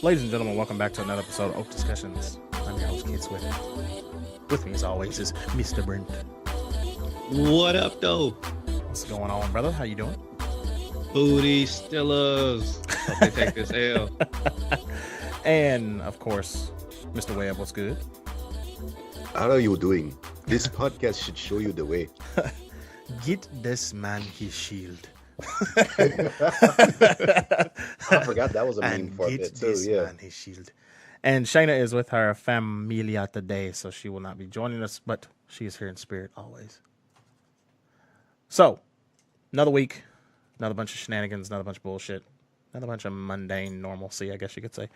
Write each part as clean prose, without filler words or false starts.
Ladies and gentlemen, welcome back to another episode of OAF Discussions. I'm your host, Kid Swift. With me, as always, is Mr. Brent. What up, though? What's going on, brother? How you doing? Hoodie stillers. Hope they take this L. And, of course, Mr. Webb, what's good? How are you doing? This podcast should show you the way. Get this man his shield. I forgot that was a meme for a bit too. Yeah. Man his shield. And Shayna is with her familia today, so she will not be joining us, but she is here in spirit always. So, another week, another bunch of shenanigans, another bunch of bullshit, another bunch of mundane normalcy, I guess you could say.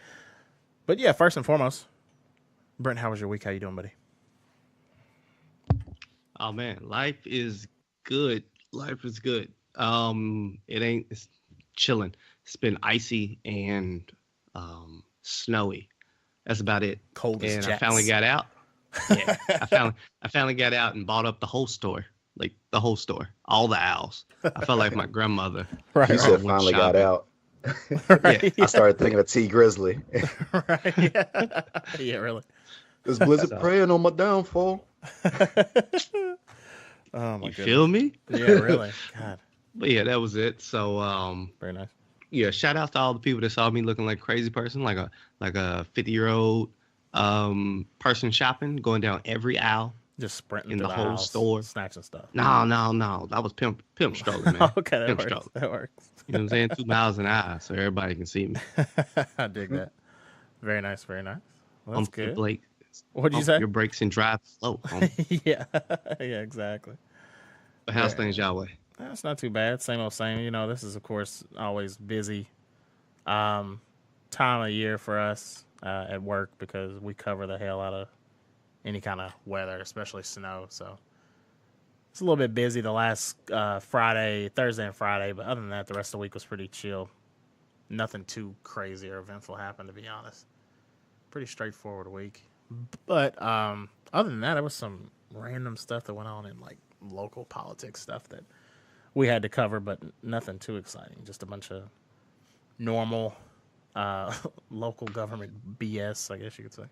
But yeah, first and foremost, Brent, how was your week? How you doing, buddy? Oh man, life is good. Life is good. It's chilling. It's been icy and snowy. That's about it. Cold as and jets. I finally got out. Yeah, I finally got out and bought up the whole store, like the whole store, all the aisles. I felt like my grandmother. Right. You said finally got out. Right. I started thinking of T Grizzly. Right. Yeah. Yeah, really. Is Blizzard preying on my downfall? Oh my You goodness. feel me? Yeah, really. God. But yeah, that was it. So Very nice. yeah, shout out to all the people that saw me looking like a crazy person, like a 50-year-old person shopping, going down every aisle. Just sprinting In through the the whole house, store. snatching stuff. No. That was pimp strolling, man. Okay, that Pimp works. strolling. That works. You know what I'm saying? 2 miles an hour, so everybody can see me. I dig that. Very nice, very nice. Well, that's good. Blake, What'd you say? Your brakes and drive slow. Yeah, yeah, exactly. But how's Yeah. things y'all way? That's not too bad. Same old same. You know, this is of course always busy time of year for us at work because we cover the hell out of any kind of weather, especially snow. So it's a little bit busy the last Thursday and Friday, but other than that, the rest of the week was pretty chill. Nothing too crazy or eventful happened, to be honest. Pretty straightforward week. But other than that, there was some random stuff that went on in like local politics stuff that we had to cover, but nothing too exciting. Just a bunch of normal local government BS, I guess you could say.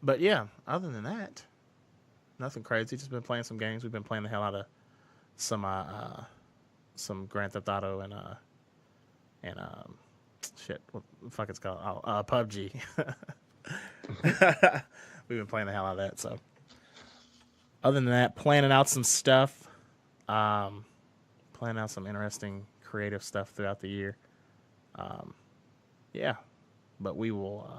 But yeah, other than that, nothing crazy. Just been playing some games. We've been playing the hell out of some Grand Theft Auto and shit, what the fuck it's called? PUBG. We've been playing the hell out of that. So, other than that, planning out some stuff, planning out some interesting creative stuff throughout the year. Yeah, but we will.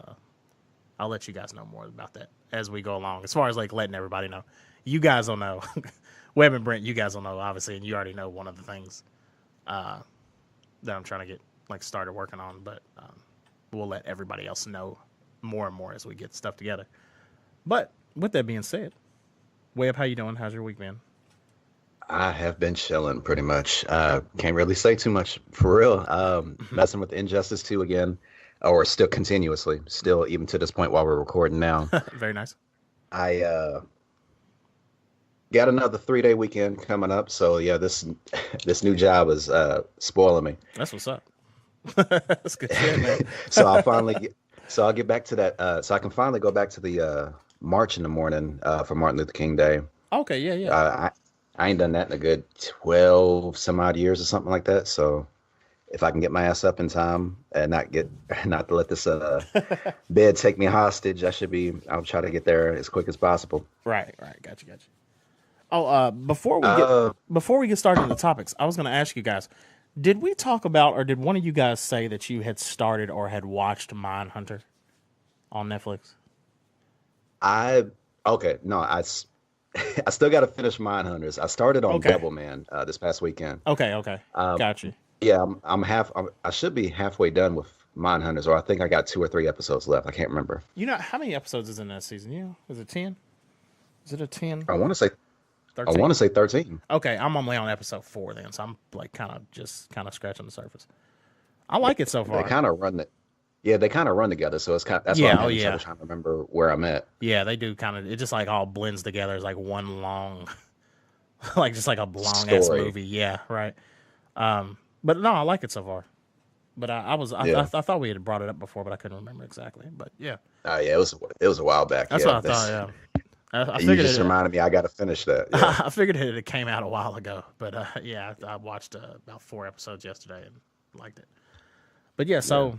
I'll let you guys know more about that as we go along. As far as like letting everybody know, you guys will know. Webb and Brent, you guys will know obviously, and you already know one of the things that I'm trying to get like started working on. But we'll let everybody else know more and more as we get stuff together. But with that being said, Webb, how you doing? How's your week been? I have been chilling pretty much. Can't really say too much for real. Messing with Injustice 2 again, or still continuously, still even to this point while we're recording now. Very nice. I got another 3-day weekend coming up, so yeah, this new job is spoiling me. That's what's up. That's good shit, man. So I'll get back to that. So I can finally go back to the march in the morning for Martin Luther King Day. Okay, yeah. I ain't done that in a good 12 some odd years or something like that. So if I can get my ass up in time and not to let this bed take me hostage, I'll try to get there as quick as possible. Right. Gotcha. Oh, before we get started on the topics, I was going to ask you guys, did we talk about, or did one of you guys say that you had started or had watched Mindhunter on Netflix? I still got to finish Mindhunters. I started on Devilman this past weekend. Okay. Gotcha. Yeah, I should be halfway done with Mindhunters, or I think I got 2 or 3 episodes left. I can't remember. You know, how many episodes is in that season? You know, is it 10? Is it a 10? I want to say 13? I want to say 13. Okay, I'm only on episode 4 then, so I'm like kind of scratching the surface. I like it so far. They kind of run together, so it's that's why I'm having trouble trying to remember where I'm at. Yeah, they do kind of. It just like all blends together. It's like one long, like just like a long ass movie. Yeah, right. But no, I like it so far. But Yeah. I thought we had brought it up before, but I couldn't remember exactly. But yeah, Yeah, it was a while back. that's Yeah, what I thought. Yeah, I you figured just it. reminded me. I got to finish that. Yeah. I figured it came out a while ago, but yeah, I watched about 4 episodes yesterday and liked it. But yeah, so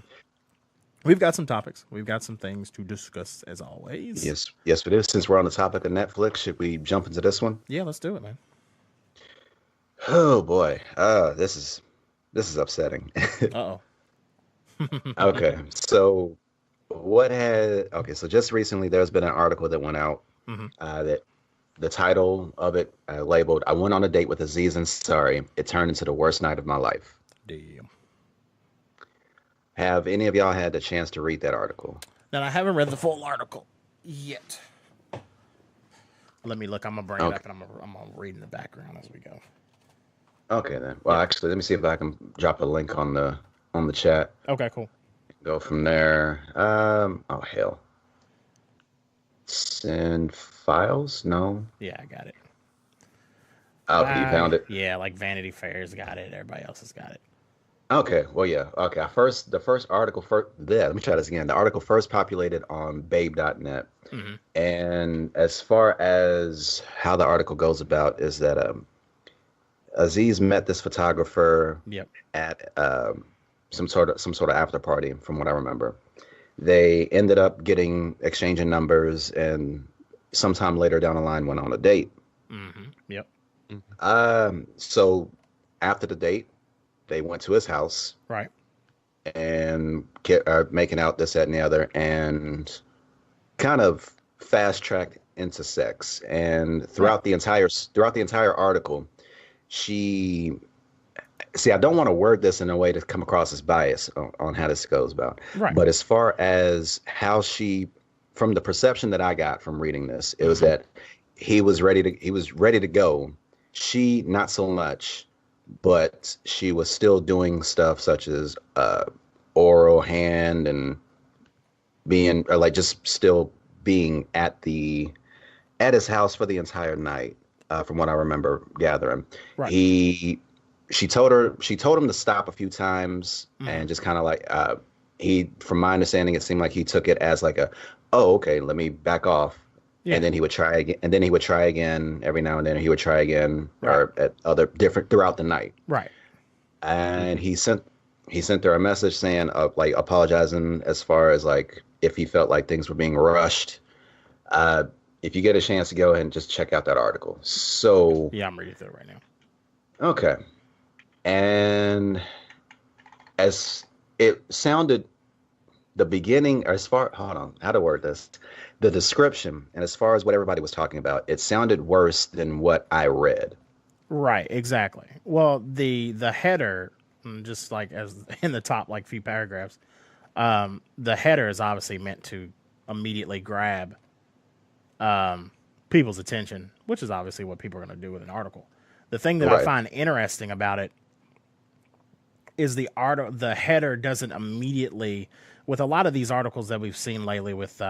we've got some topics. We've got some things to discuss as always. Yes, we do. Since we're on the topic of Netflix, should we jump into this one? Yeah, let's do it, man. Oh boy, this is upsetting. Uh-oh. Okay, so so just recently there's been an article that went out that the title of it labeled "I went on a date with Aziz Ansari. It turned into the worst night of my life." Damn. Have any of y'all had the chance to read that article? Now, I haven't read the full article yet. Let me look. I'm gonna bring it up, and I'm gonna read in the background as we go. Okay then. Well, actually, let me see if I can drop a link on the chat. Okay, cool. Go from there. Oh hell. Send files? No. Yeah, I got it. Oh, you found it? Yeah, like Vanity Fair's got it. Everybody else has got it. Okay. Well, yeah. Okay. The first article let me try this again. The article first populated on babe.net. Mm-hmm. And as far as how the article goes about is that Aziz met this photographer at some sort of after party, from what I remember. They ended up exchanging numbers, and sometime later down the line went on a date. Mm-hmm. Yep. So after the date, they went to his house, right, and making out, this, that, and the other, and kind of fast tracked into sex. And throughout the entire article, I don't want to word this in a way to come across as bias on how this goes about. Right. But as far as how from the perception that I got from reading this, it was that he was ready to go. She, not so much, but she was still doing stuff such as oral, hand, and just still being at his house for the entire night, from what I remember gathering. Right. She told him to stop a few times, and just kind of like from my understanding, it seemed like he took it as like okay, let me back off. Yeah. And then he would try again, every now and then. He would try again, or at other different throughout the night. Right. And he sent her a message saying, like, apologizing as far as like if he felt like things were being rushed. If you get a chance to go ahead and just check out that article. So yeah, I'm reading through it right now. Okay. And as it sounded, the beginning, or hold on, how to word this, the description, and as far as what everybody was talking about, it sounded worse than what I read. Right, exactly. Well, the header, just like as in the top like few paragraphs, the header is obviously meant to immediately grab people's attention, which is obviously what people are going to do with an article. The thing that I find interesting about it is the header doesn't immediately, with a lot of these articles that we've seen lately with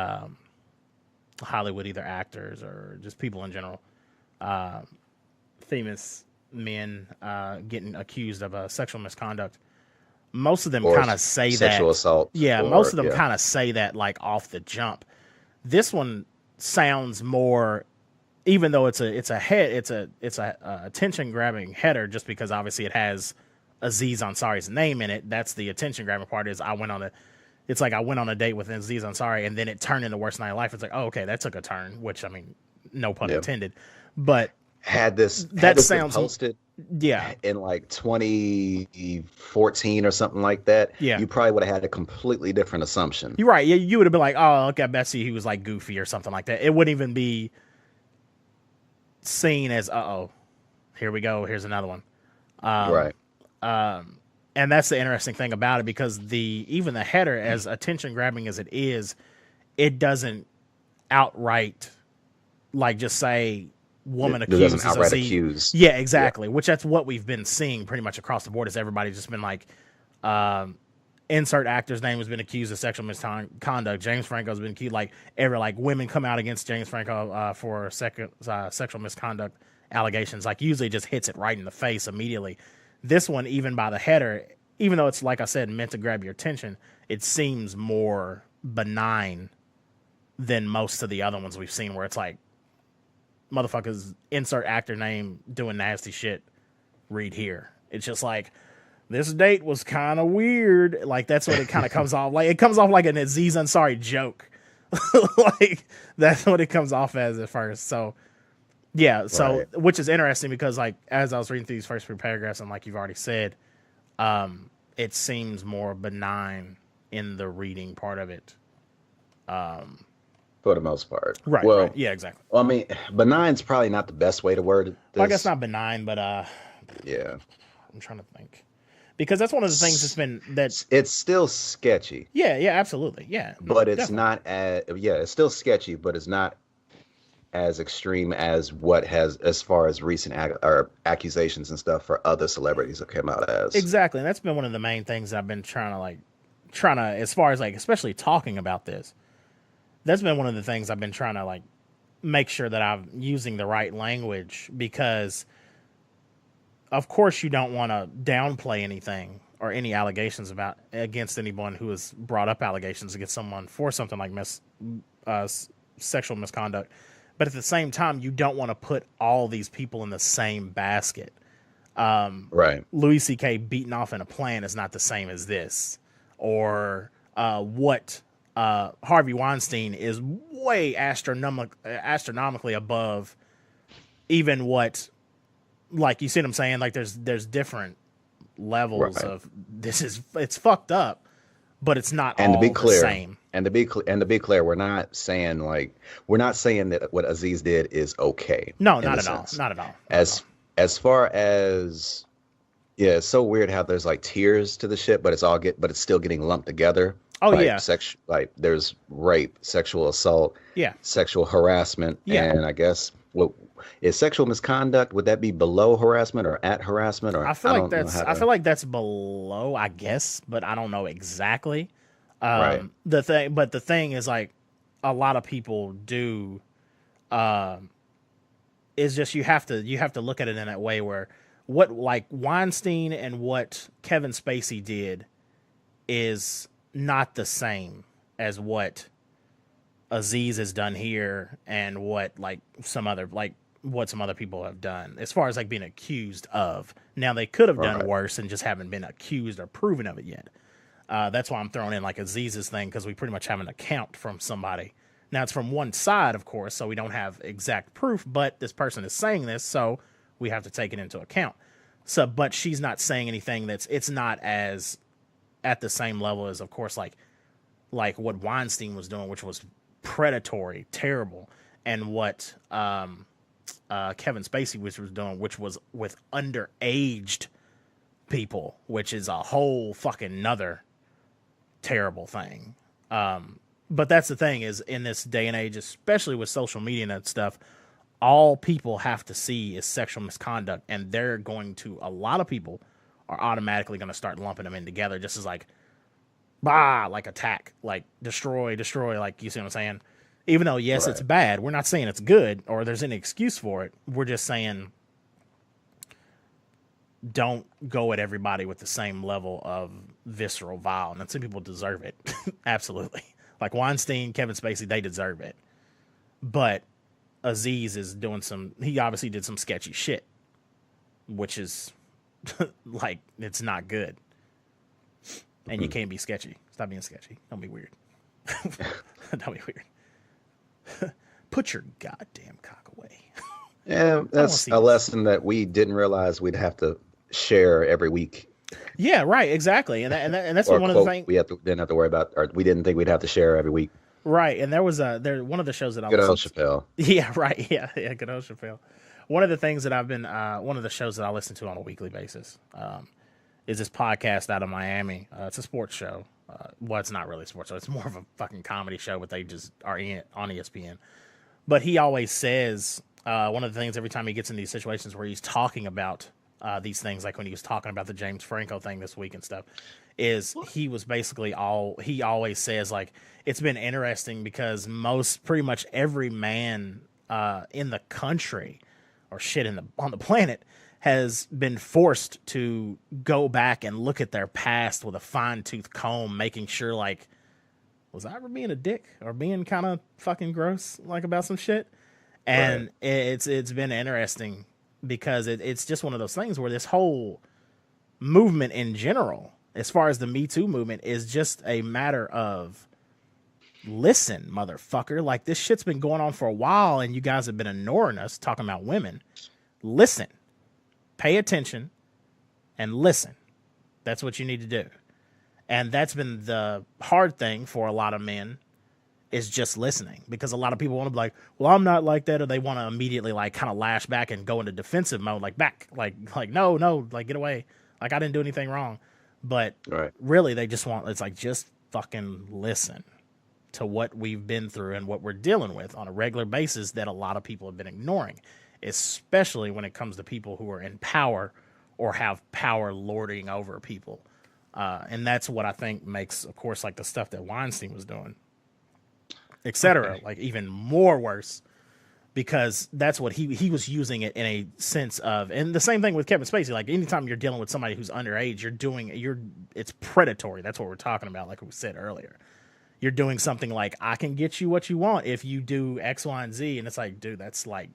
Hollywood, either actors or just people in general, famous men getting accused of sexual misconduct. Most of them kind of say sexual assault. Yeah, most of them kind of say that like off the jump. This one sounds more, even though it's a attention grabbing header, just because obviously it has Aziz Ansari's name in it. That's the attention grabbing part. Is I went on a date with Aziz Ansari, and then it turned into worst night of life. It's like, oh, okay, that took a turn, which, I mean, no pun intended. But had this sounds been posted in like 2014 or something like that, you probably would have had a completely different assumption. You're right. You would have been like, oh, okay, Bessie, he was like goofy or something like that. It wouldn't even be seen as, here we go, here's another one. Right. And that's the interesting thing about it, because even the header, as attention grabbing as it is, it doesn't outright like just say woman accuses accuse. Yeah, exactly. Yeah. Which that's what we've been seeing pretty much across the board. Is everybody's just been like, insert actor's name has been accused of sexual misconduct. James Franco's been accused. Like women come out against James Franco for sexual misconduct allegations. Like usually just hits it right in the face immediately. This one, even by the header, even though it's, like I said, meant to grab your attention, it seems more benign than most of the other ones we've seen, where it's like, motherfuckers, insert actor name doing nasty shit, read here. It's just like, this date was kind of weird. Like, that's what it kind of comes off like. It comes off like an Aziz Ansari joke. Like, that's what it comes off as at first. So, yeah. So, right. Which is interesting because, like, as I was reading through these first few paragraphs, and like you've already said, it seems more benign in the reading part of it. For the most part. Right. Well, right. Yeah, exactly. Well, I mean, benign's probably not the best way to word this. Well, I guess not benign, but yeah. I'm trying to think. Because that's one of the things that's been it's still sketchy. Yeah, absolutely. Yeah. But it's not it's still sketchy, but it's not as extreme as what has as far as recent accusations and stuff for other celebrities have come out as. Exactly. And that's been one of the main things I've been trying to as far as like especially talking about this. That's been one of the things I've been trying to like make sure that I'm using the right language, because of course you don't want to downplay anything or any allegations against anyone who has brought up allegations against someone for something like sexual misconduct. But at the same time, you don't want to put all these people in the same basket. Right. Louis C.K. beaten off in a plan is not the same as this. Or what Harvey Weinstein is way astronomically above even what, like, you see what I'm saying? Like, there's different levels of it's fucked up, but it's not all the same. And to be clear, we're not saying that what Aziz did is okay. No, not at all. Not at all. As far as it's so weird how there's like tiers to the shit, but it's still getting lumped together. Oh, like yeah. Like there's rape, sexual assault, sexual harassment, and I guess what is sexual misconduct? Would that be below harassment or at harassment? Or I feel like that's below, I guess, but I don't know exactly. Right. The thing is, like, a lot of people do. Is just you have to look at it in that way where what like Weinstein and what Kevin Spacey did is not the same as what Aziz has done here and what some other people have done as far as like being accused of. Now they could have done worse and just haven't been accused or proven of it yet. That's why I'm throwing in like Aziz's thing, because we pretty much have an account from somebody. Now it's from one side, of course, so we don't have exact proof, but this person is saying this, so we have to take it into account. So, but she's not saying anything it's not as at the same level as, of course, like what Weinstein was doing, which was predatory, terrible, and what Kevin Spacey was doing, which was with underaged people, which is a whole fucking nother terrible thing. But that's the thing, is in this day and age, especially with social media and that stuff, all people have to see is sexual misconduct, and a lot of people are automatically going to start lumping them in together, just as like, like attack, like destroy, like, you see what I'm saying? Even though, yes, it's bad, we're not saying it's good or there's any excuse for it. We're just saying don't go at everybody with the same level of visceral violence. And some people deserve it. Absolutely. Like Weinstein, Kevin Spacey, they deserve it. But Aziz is he obviously did some sketchy shit, which is like, it's not good. And you can't be sketchy. Stop being sketchy. Don't be weird. Don't be weird. Put your goddamn cock away. Yeah, that's a lesson that we didn't realize we'd have to share every week. Yeah, right, exactly. And that's one of the things we didn't have to worry about, or we didn't think we'd have to share every week. Right, and there was one of the shows that I good old Chappelle. Yeah, right. Yeah, good old Chappelle. One of the things that one of the shows that I listen to on a weekly basis is this podcast out of Miami. It's a sports show. Well, it's not really a sports show. It's more of a fucking comedy show, but they just are in it on ESPN. But he always says, one of the things every time he gets in these situations where he's talking about these things, like when he was talking about the James Franco thing this week and stuff, is he was basically he always says, like, it's been interesting because pretty much every man in the country or shit on the planet has been forced to go back and look at their past with a fine-tooth comb, making sure, like, was I ever being a dick or being kind of fucking gross, like, about some shit? And it's been interesting because it's just one of those things where this whole movement in general, as far as the Me Too movement, is just a matter of listen, motherfucker. Like, this shit's been going on for a while and you guys have been ignoring us talking about women. Listen. Pay attention and listen. That's what you need to do. And that's been the hard thing for a lot of men, is just listening, because a lot of people want to be like, well, I'm not like that. Or they want to immediately like kind of lash back and go into defensive mode, like back, like, no, like get away. Like, I didn't do anything wrong. But really they just want, it's like, just fucking listen to what we've been through and what we're dealing with on a regular basis that a lot of people have been ignoring, especially when it comes to people who are in power or have power lording over people. And that's what I think makes, of course, like the stuff that Weinstein was doing, et cetera, like even more worse, because that's what he was using it in a sense of, and the same thing with Kevin Spacey. Like, anytime you're dealing with somebody who's underage, it's predatory. That's what we're talking about. Like we said earlier, you're doing something like, I can get you what you want if you do X, Y, and Z. And it's like, dude, that's like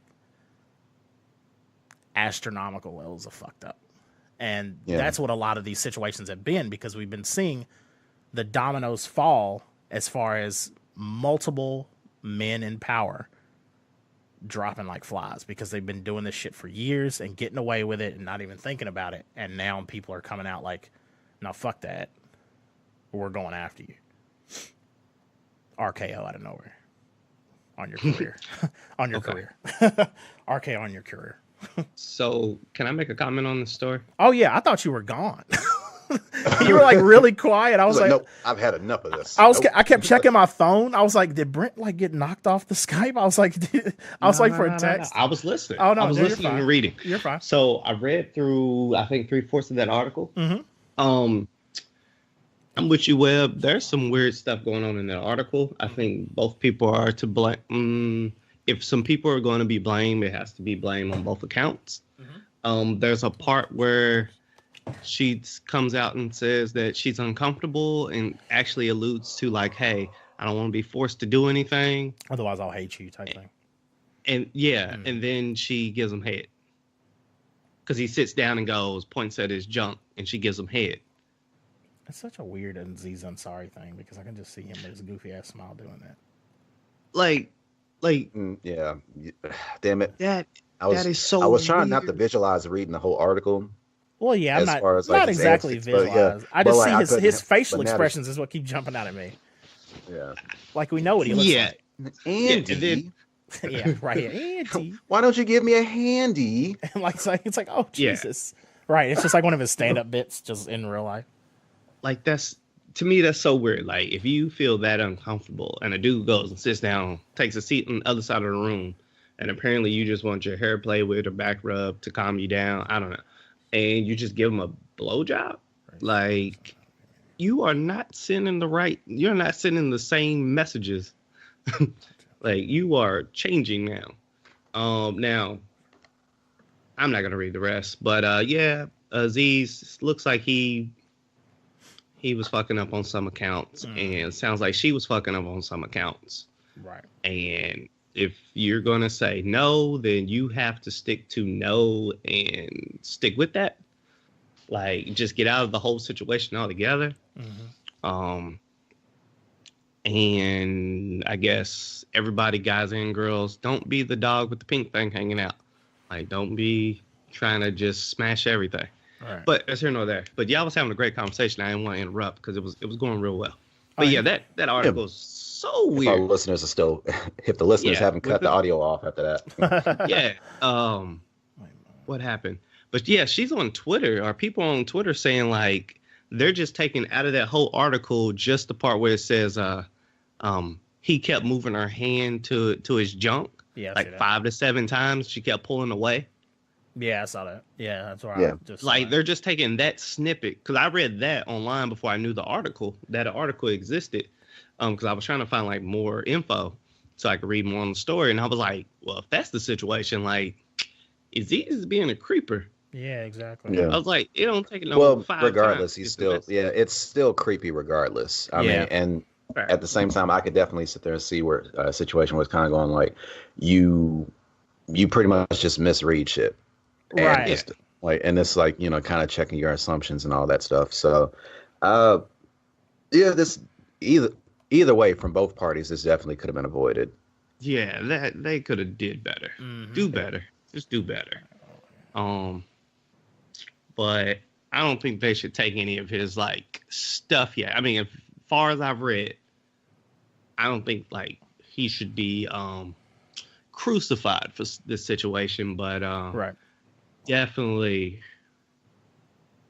astronomical levels of fucked up. And that's what a lot of these situations have been, because we've been seeing the dominoes fall as far as multiple men in power dropping like flies, because they've been doing this shit for years and getting away with it and not even thinking about it. And now people are coming out like, no, fuck that. We're going after you. RKO out of nowhere on your career. On your career. RKO on your career. So, can I make a comment on the story? Oh, yeah. I thought you were gone. You were like really quiet. I was like, nope, I've had enough of this. I kept checking my phone. I was like, did Brent like get knocked off the Skype? I was like, for a text. No. I was listening. Oh, no, I was listening and reading. You're fine. So I read through, I think, 3/4 of that article. Mm-hmm. I'm with you, Webb. There's some weird stuff going on in that article. I think both people are to blame. If some people are going to be blamed, it has to be blamed on both accounts. Mm-hmm. There's a part where she comes out and says that she's uncomfortable and actually alludes to like, hey, I don't want to be forced to do anything. Otherwise, I'll hate you type thing. And and then she gives him head. Because he sits down and points at his junk, and she gives him head. It's such a weird Aziz Ansari thing, because I can just see him with his goofy ass smile doing that. Like, yeah, damn it. That is so I was trying weird. not to visualize reading the whole article. Well, yeah, I'm not exactly visualized. I just see his facial expressions is what keep jumping out at me. Yeah. Like, we know what he looks like. Andy. Yeah, right. Andy. Why don't you give me a handy? And it's like, oh, Jesus. Yeah. Right. It's just like one of his stand-up bits just in real life. Like, to me, that's so weird. Like, if you feel that uncomfortable and a dude goes and sits down, takes a seat on the other side of the room, and apparently you just want your hair played with or back rub to calm you down, I don't know, and you just give him a blowjob, like, you're not sending the same messages. Like, you are changing now. Now, I'm not going to read the rest, but Aziz looks like he was fucking up on some accounts, and it sounds like she was fucking up on some accounts. Right. And if you're going to say no, then you have to stick to no and stick with that. Like, just get out of the whole situation altogether. Mm-hmm. And I guess everybody, guys and girls, don't be the dog with the pink thing hanging out. Like, don't be trying to just smash everything. Right. But it's here nor there. But y'all was having a great conversation. I didn't want to interrupt because it was going real well. But that article is so weird. If our listeners are still, if the listeners haven't cut the audio off after that. Yeah. What happened? But yeah, she's on Twitter. Are people on Twitter saying like they're just taking out of that whole article just the part where it says he kept moving her hand to his junk like 5 to 7 times. She kept pulling away. Yeah, I saw that. Yeah, that's why. I just like they're just taking that snippet, because I read that online before I knew that article existed. Because I was trying to find like more info so I could read more on the story, and I was like, well, if that's the situation, like, Aziz is being a creeper. Yeah, exactly. I was like, it don't take no 5 regardless, times. he's still it's still creepy regardless. I mean, and at the same time, I could definitely sit there and see where a situation was kind of going like you pretty much just misread shit, Right? Just, like, and it's like kind of checking your assumptions and all that stuff. So, this either way from both parties, this definitely could have been avoided. Yeah, that they could have did better. Do better. Just do better. But I don't think they should take any of his like stuff yet. I mean, as far as I've read, I don't think like he should be crucified for this situation. But definitely,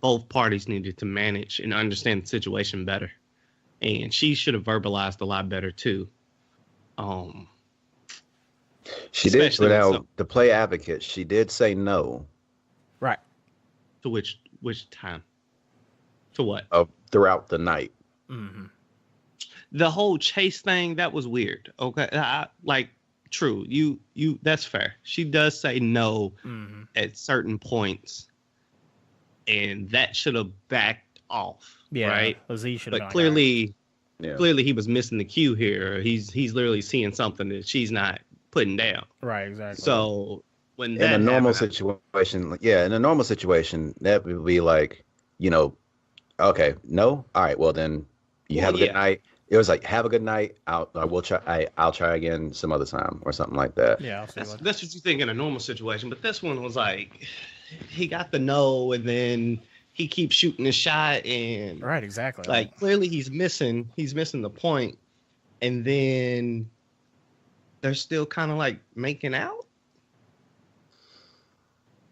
both parties needed to manage and understand the situation better, and she should have verbalized a lot better too. She did. Without the play advocate, she did say no. Right. To which time? To what? Throughout the night. Mm-hmm. The whole chase thing, that was weird. Okay, true. You. That's fair. She does say no at certain points, and that should have backed off. Yeah, right. Aziz should have. But clearly he was missing the cue here. He's literally seeing something that she's not putting down. Right. Exactly. So when in a normal situation, that would be like, okay, no, all right, well then you have a good night. It was like, have a good night. I'll try again some other time or something like that. Yeah, that's what you think in a normal situation. But this one was like, he got the no, and then he keeps shooting his shot, and right, exactly. Like clearly he's missing the point, and then they're still kind of like making out.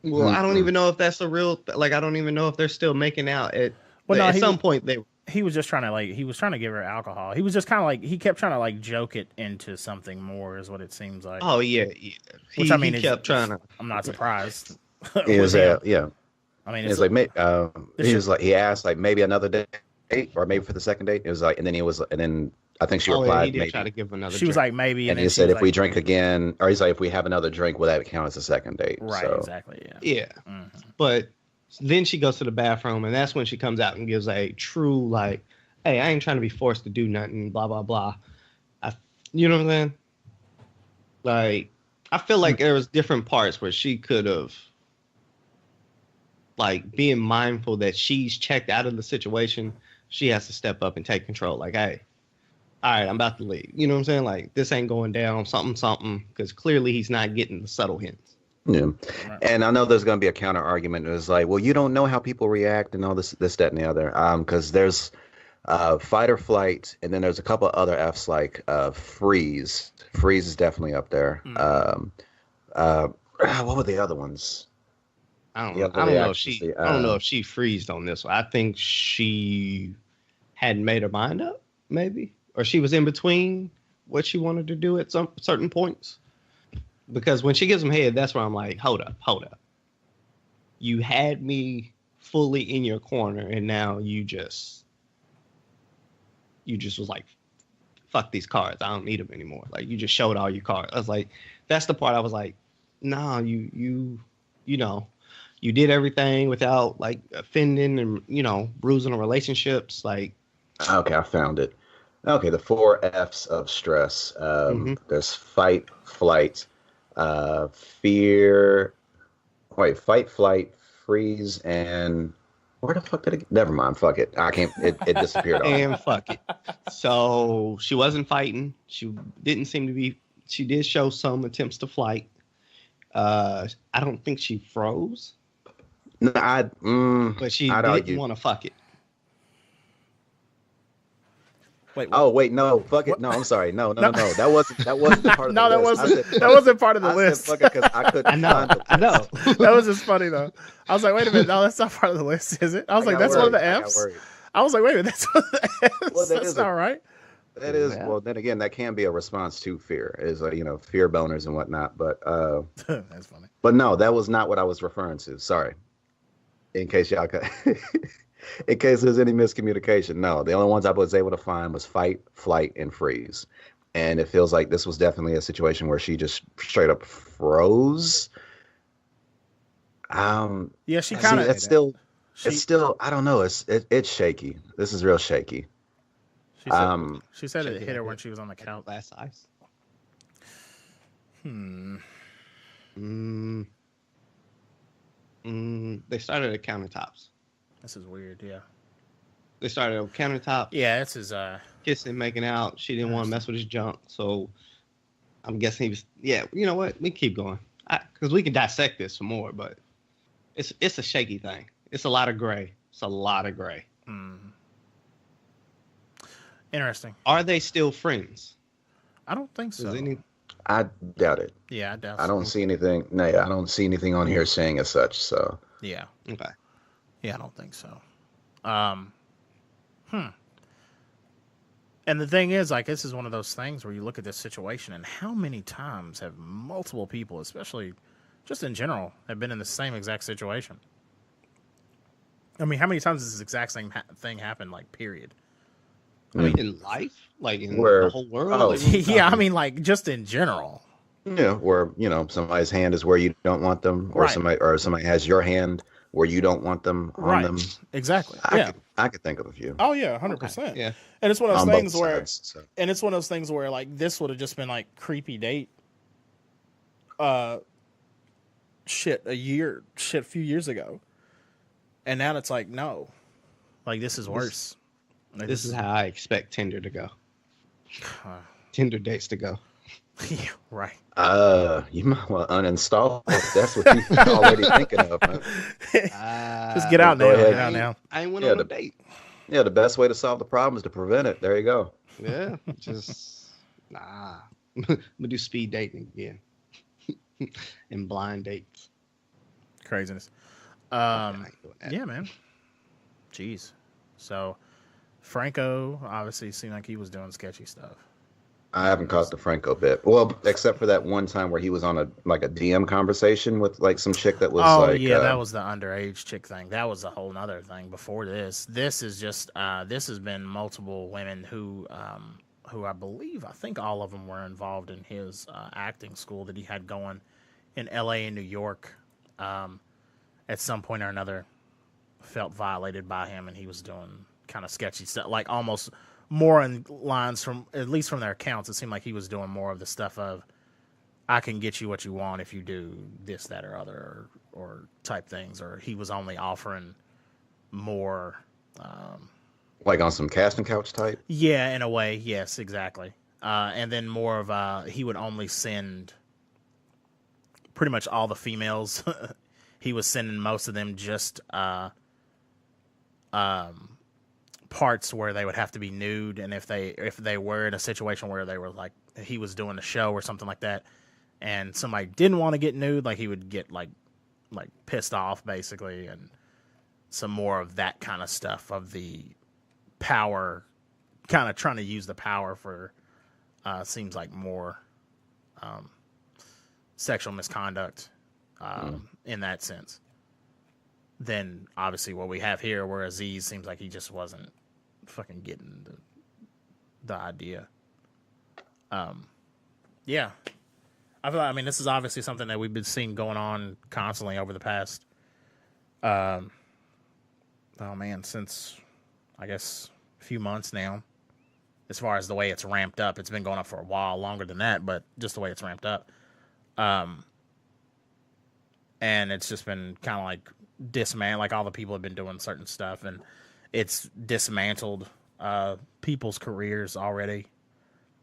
Well, I don't even know if that's a real. I don't even know if they're still making out at. Well, no, at some point he was just trying to he was trying to give her alcohol. He was just kind of he kept trying to joke it into something more, is what it seems like. Oh yeah. Which I mean, he kept trying to. I'm not surprised. It was yeah. I mean, it's like he was like, he asked like maybe another date or maybe for the second date. It was like, and then I think she replied, he did maybe. Try to give another. She was like maybe, and he said if we drink again, or he's like if we have another drink, will that count as a second date? Right, so. Exactly, yeah. Mm-hmm. But then she goes to the bathroom, and that's when she comes out and gives a true hey, I ain't trying to be forced to do nothing, blah blah blah. You know what I'm saying? Like, I feel like there was different parts where she could have. Being mindful that she's checked out of the situation, she has to step up and take control. Like, hey, all right, I'm about to leave. You know what I'm saying? Like, this ain't going down, something, because clearly he's not getting the subtle hints. Yeah. And I know there's going to be a counter argument. It's like, well, you don't know how people react and all this, that, and the other. Because there's fight or flight, and then there's a couple other Fs like freeze. Freeze is definitely up there. What were the other ones? I don't know if she freezed on this one. I think she hadn't made her mind up, maybe, or she was in between what she wanted to do at some certain points. Because when she gives him head, that's where I'm like, hold up. You had me fully in your corner, and now you just was like, fuck these cards. I don't need them anymore. Like, you just showed all your cards. I was like, that's the part I was like, nah, you did everything without offending and bruising the relationships. Okay, I found it. Okay, the 4 Fs of stress. There's fight, flight, fear. Wait, fight, flight, freeze, and where the fuck did it? Never mind. Fuck it. I can't. It disappeared. And fuck it. So she wasn't fighting. She didn't seem to be. She did show some attempts to flight. I don't think she froze. No, but she didn't want to fuck it. Wait, oh wait, no, fuck it. No, I'm sorry. No. That wasn't part of the list. That wasn't part of the list. Fuck it, 'cause I couldn't. I know. That was just funny though. I was like, wait a minute, no, that's not part of the list, is it? I was like, that's one of the Fs. I was like, wait a minute, that's one of the Fs. Well, that's not right. That is, well, then again, that can be a response to fear, is fear boners and whatnot. But that's funny. But no, that was not what I was referring to. Sorry. In case y'all in case there's any miscommunication. No, the only ones I was able to find was fight, flight, and freeze. And it feels like this was definitely a situation where she just straight up froze. Yeah, she see, kind of. it's still, She it's still, I don't know. It's shaky. This is real shaky. she said Um, she said it Shake it hit her like when a- she was on the like a couch. glass of ice. Hmm. They started at countertops. This is weird. Yeah. They started at countertops, Yeah. This is kissing, making out. She didn't want to mess with his junk, so I'm guessing he was. Yeah, you know what? We keep going because we can dissect this some more, but it's a shaky thing. It's a lot of gray. It's a lot of gray. interesting. Are they still friends? I don't think so. Does any? I doubt it. Yeah, I doubt. I so. don't see anything. No, I don't see anything on here saying as such. So Yeah. Okay. Yeah, I don't think so. And the thing is, like, this is one of those things where you look at this situation and how many times have multiple people, especially just in general, have been in the same exact situation. I mean, how many times does this exact same thing happen, like, period? I mean, in life, like in Where- the whole world. oh, like, what are we Yeah, I talking? mean, like, just in general. yeah, or somebody's hand is where you don't want them, or Right. somebody has your hand where you don't want them on Right. them. Exactly. I Yeah. could think of a few Oh, yeah, 100%. Yeah. And it's one of those on both things where, sides. So. and it's one of those things where, like, this would have just been, like, creepy date. A few years ago. And now it's like, no. Like, this is worse. Like, This is how I expect Tinder to go. Tinder dates to go. Yeah, right. You might want to uninstall if that's what you're already thinking of. Huh? Just get out go now. ahead. Get out now. I ain't went Yeah, on a the- date. Yeah, the best way to solve the problem is to prevent it. There you go. Yeah, just nah. I'm gonna do speed dating again. And blind dates. Craziness. I ain't doing that. Yeah, man. Jeez. So, Franco obviously seemed like he was doing sketchy stuff. I haven't caught the Franco bit. Well, except for that one time where he was on a DM conversation with like some chick that was Oh, like, yeah, that was the underage chick thing. That was a whole nother thing before this. This is just, this has been multiple women who I think all of them were involved in his acting school that he had going in LA and New York. At some point or another, felt violated by him, and he was doing kind of sketchy stuff, like almost more in lines from, at least from their accounts, it seemed like he was doing more of the stuff of, I can get you what you want if you do this, that, or other, or type things, or he was only offering more. like on some casting couch type. Yeah, in a way, yes, exactly. And then more of he would only send pretty much all the females. He was sending most of them just parts where they would have to be nude, and if they were in a situation where they were like, he was doing a show or something like that, and somebody didn't want to get nude, like he would get like pissed off basically, and some more of that kind of stuff of the power, kind of trying to use the power for seems like more sexual misconduct in that sense than obviously what we have here, where Aziz seems like he just wasn't fucking getting the idea. Yeah. I mean, this is obviously something that we've been seeing going on constantly over the past, since, I guess, a few months now. As far as the way it's ramped up, it's been going up for a while, longer than that, but just the way it's ramped up. And it's just been kind of like dismantled, like all the people have been doing certain stuff, and it's dismantled people's careers already.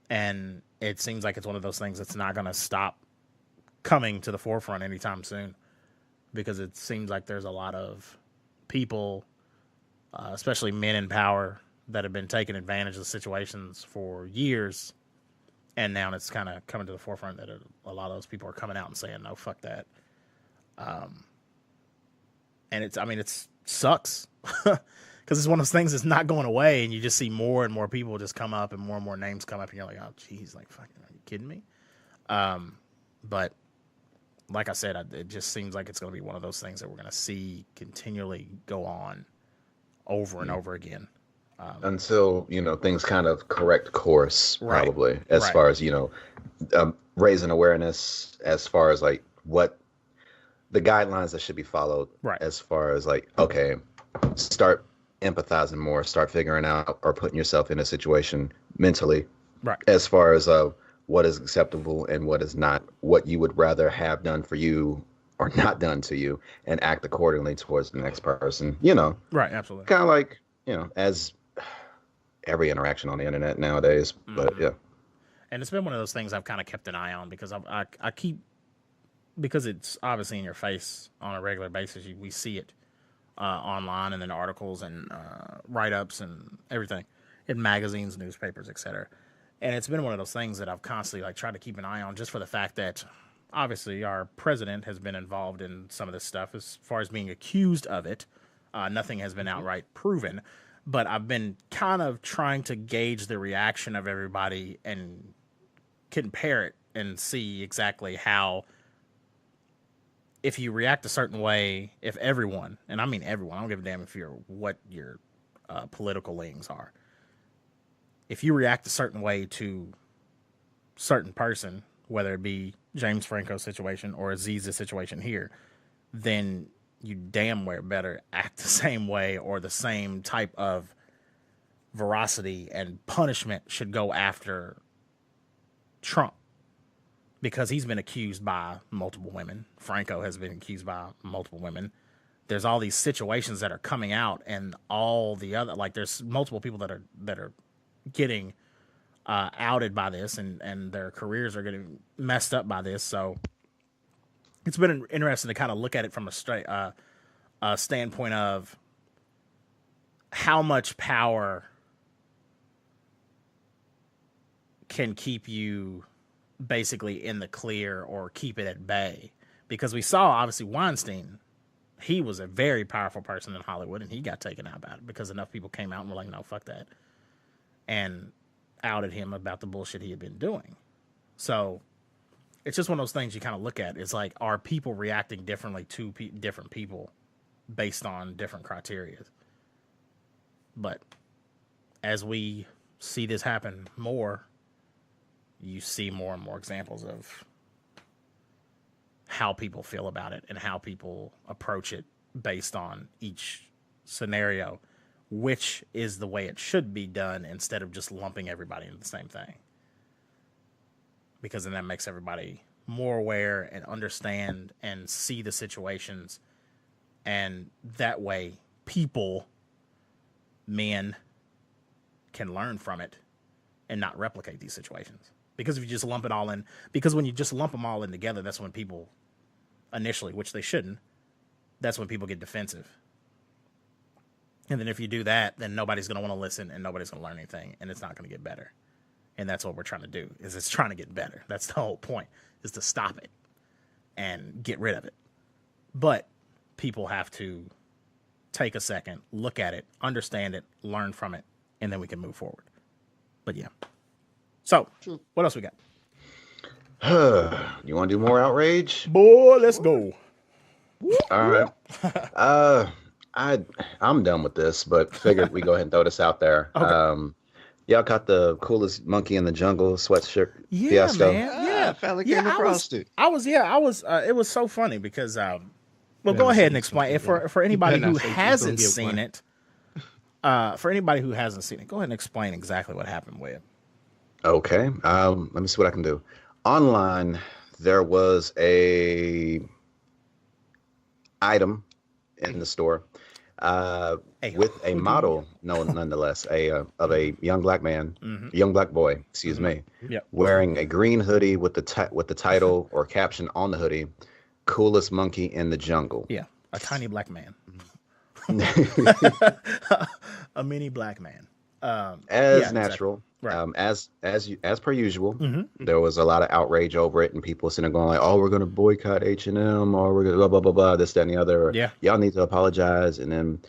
And it seems like it's one of those things that's not going to stop coming to the forefront anytime soon, because it seems like there's a lot of people, especially men in power, that have been taking advantage of the situations for years. And now it's kind of coming to the forefront that a lot of those people are coming out and saying, no, fuck that. And it sucks because it's one of those things that's not going away, and you just see more and more people just come up and more names come up, and you're like, oh, geez, like, fucking, are you kidding me? But like I said, it just seems like it's going to be one of those things that we're going to see continually go on over and over again. Until, things kind of correct course, Right. probably, as far as, raising awareness as far as like what the guidelines that should be followed, Right. as far as like, okay, start empathizing more, start figuring out or putting yourself in a situation mentally, Right. as far as what is acceptable and what is not, what you would rather have done for you or not done to you, and act accordingly towards the next person. Right. Absolutely. Kind of like, as every interaction on the internet nowadays. But yeah. And it's been one of those things I've kind of kept an eye on because I keep, because it's obviously in your face on a regular basis. We see it online and in articles and write-ups and everything in magazines, newspapers, etc. And it's been one of those things that I've constantly like tried to keep an eye on, just for the fact that obviously our president has been involved in some of this stuff as far as being accused of it. Nothing has been outright proven, but I've been kind of trying to gauge the reaction of everybody and compare it and see exactly how, if you react a certain way, if everyone, and I mean everyone, I don't give a damn if what your political leanings are. If you react a certain way to certain person, whether it be James Franco's situation or Aziz's situation here, then you damn well better act the same way, or the same type of veracity and punishment should go after Trump, because he's been accused by multiple women. Franco has been accused by multiple women. There's all these situations that are coming out, and all the other, like, there's multiple people that are getting outed by this, and their careers are getting messed up by this. So it's been interesting to kind of look at it from a standpoint of how much power can keep you basically in the clear or keep it at bay. Because we saw, obviously, Weinstein, he was a very powerful person in Hollywood, and he got taken out about it because enough people came out and were like, no, fuck that, and outed him about the bullshit he had been doing. So it's just one of those things you kind of look at. It's like, are people reacting differently to different people based on different criteria? But as we see this happen more, you see more and more examples of how people feel about it and how people approach it based on each scenario, which is the way it should be done, instead of just lumping everybody into the same thing. Because then that makes everybody more aware and understand and see the situations. And that way people, men, can learn from it and not replicate these situations. Because if you just lump it all in, because when you just lump them all in together, that's when people initially, which they shouldn't, that's when people get defensive. And then if you do that, then nobody's going to want to listen and nobody's going to learn anything, and it's not going to get better. And that's what we're trying to do, is it's trying to get better. That's the whole point, is to stop it and get rid of it. But people have to take a second, look at it, understand it, learn from it, and then we can move forward. But yeah. So, what else we got? You want to do more outrage? Boy, let's go. All right. I'm done with this, but figured we go ahead and throw this out there. Okay. Y'all caught the coolest monkey in the jungle sweatshirt Yeah, fiasco? man. Yeah, fella came across it. I was. It was so funny because, well, go ahead and explain it for anybody who hasn't seen it. For anybody who hasn't seen it, go ahead and explain exactly what happened with it. Okay. Let me see what I can do. Online, there was a item in the store with a model, nonetheless, of a young black man, young black boy, excuse me, wearing a green hoodie with the title or caption on the hoodie, "Coolest monkey in the jungle." Yeah, a tiny black man, a mini black man. Natural. Right. As per usual, there was a lot of outrage over it, and people sitting there going like, "Oh, we're gonna boycott H&M, or we're gonna blah blah blah blah, this, that, and the other. Yeah, y'all need to apologize." And then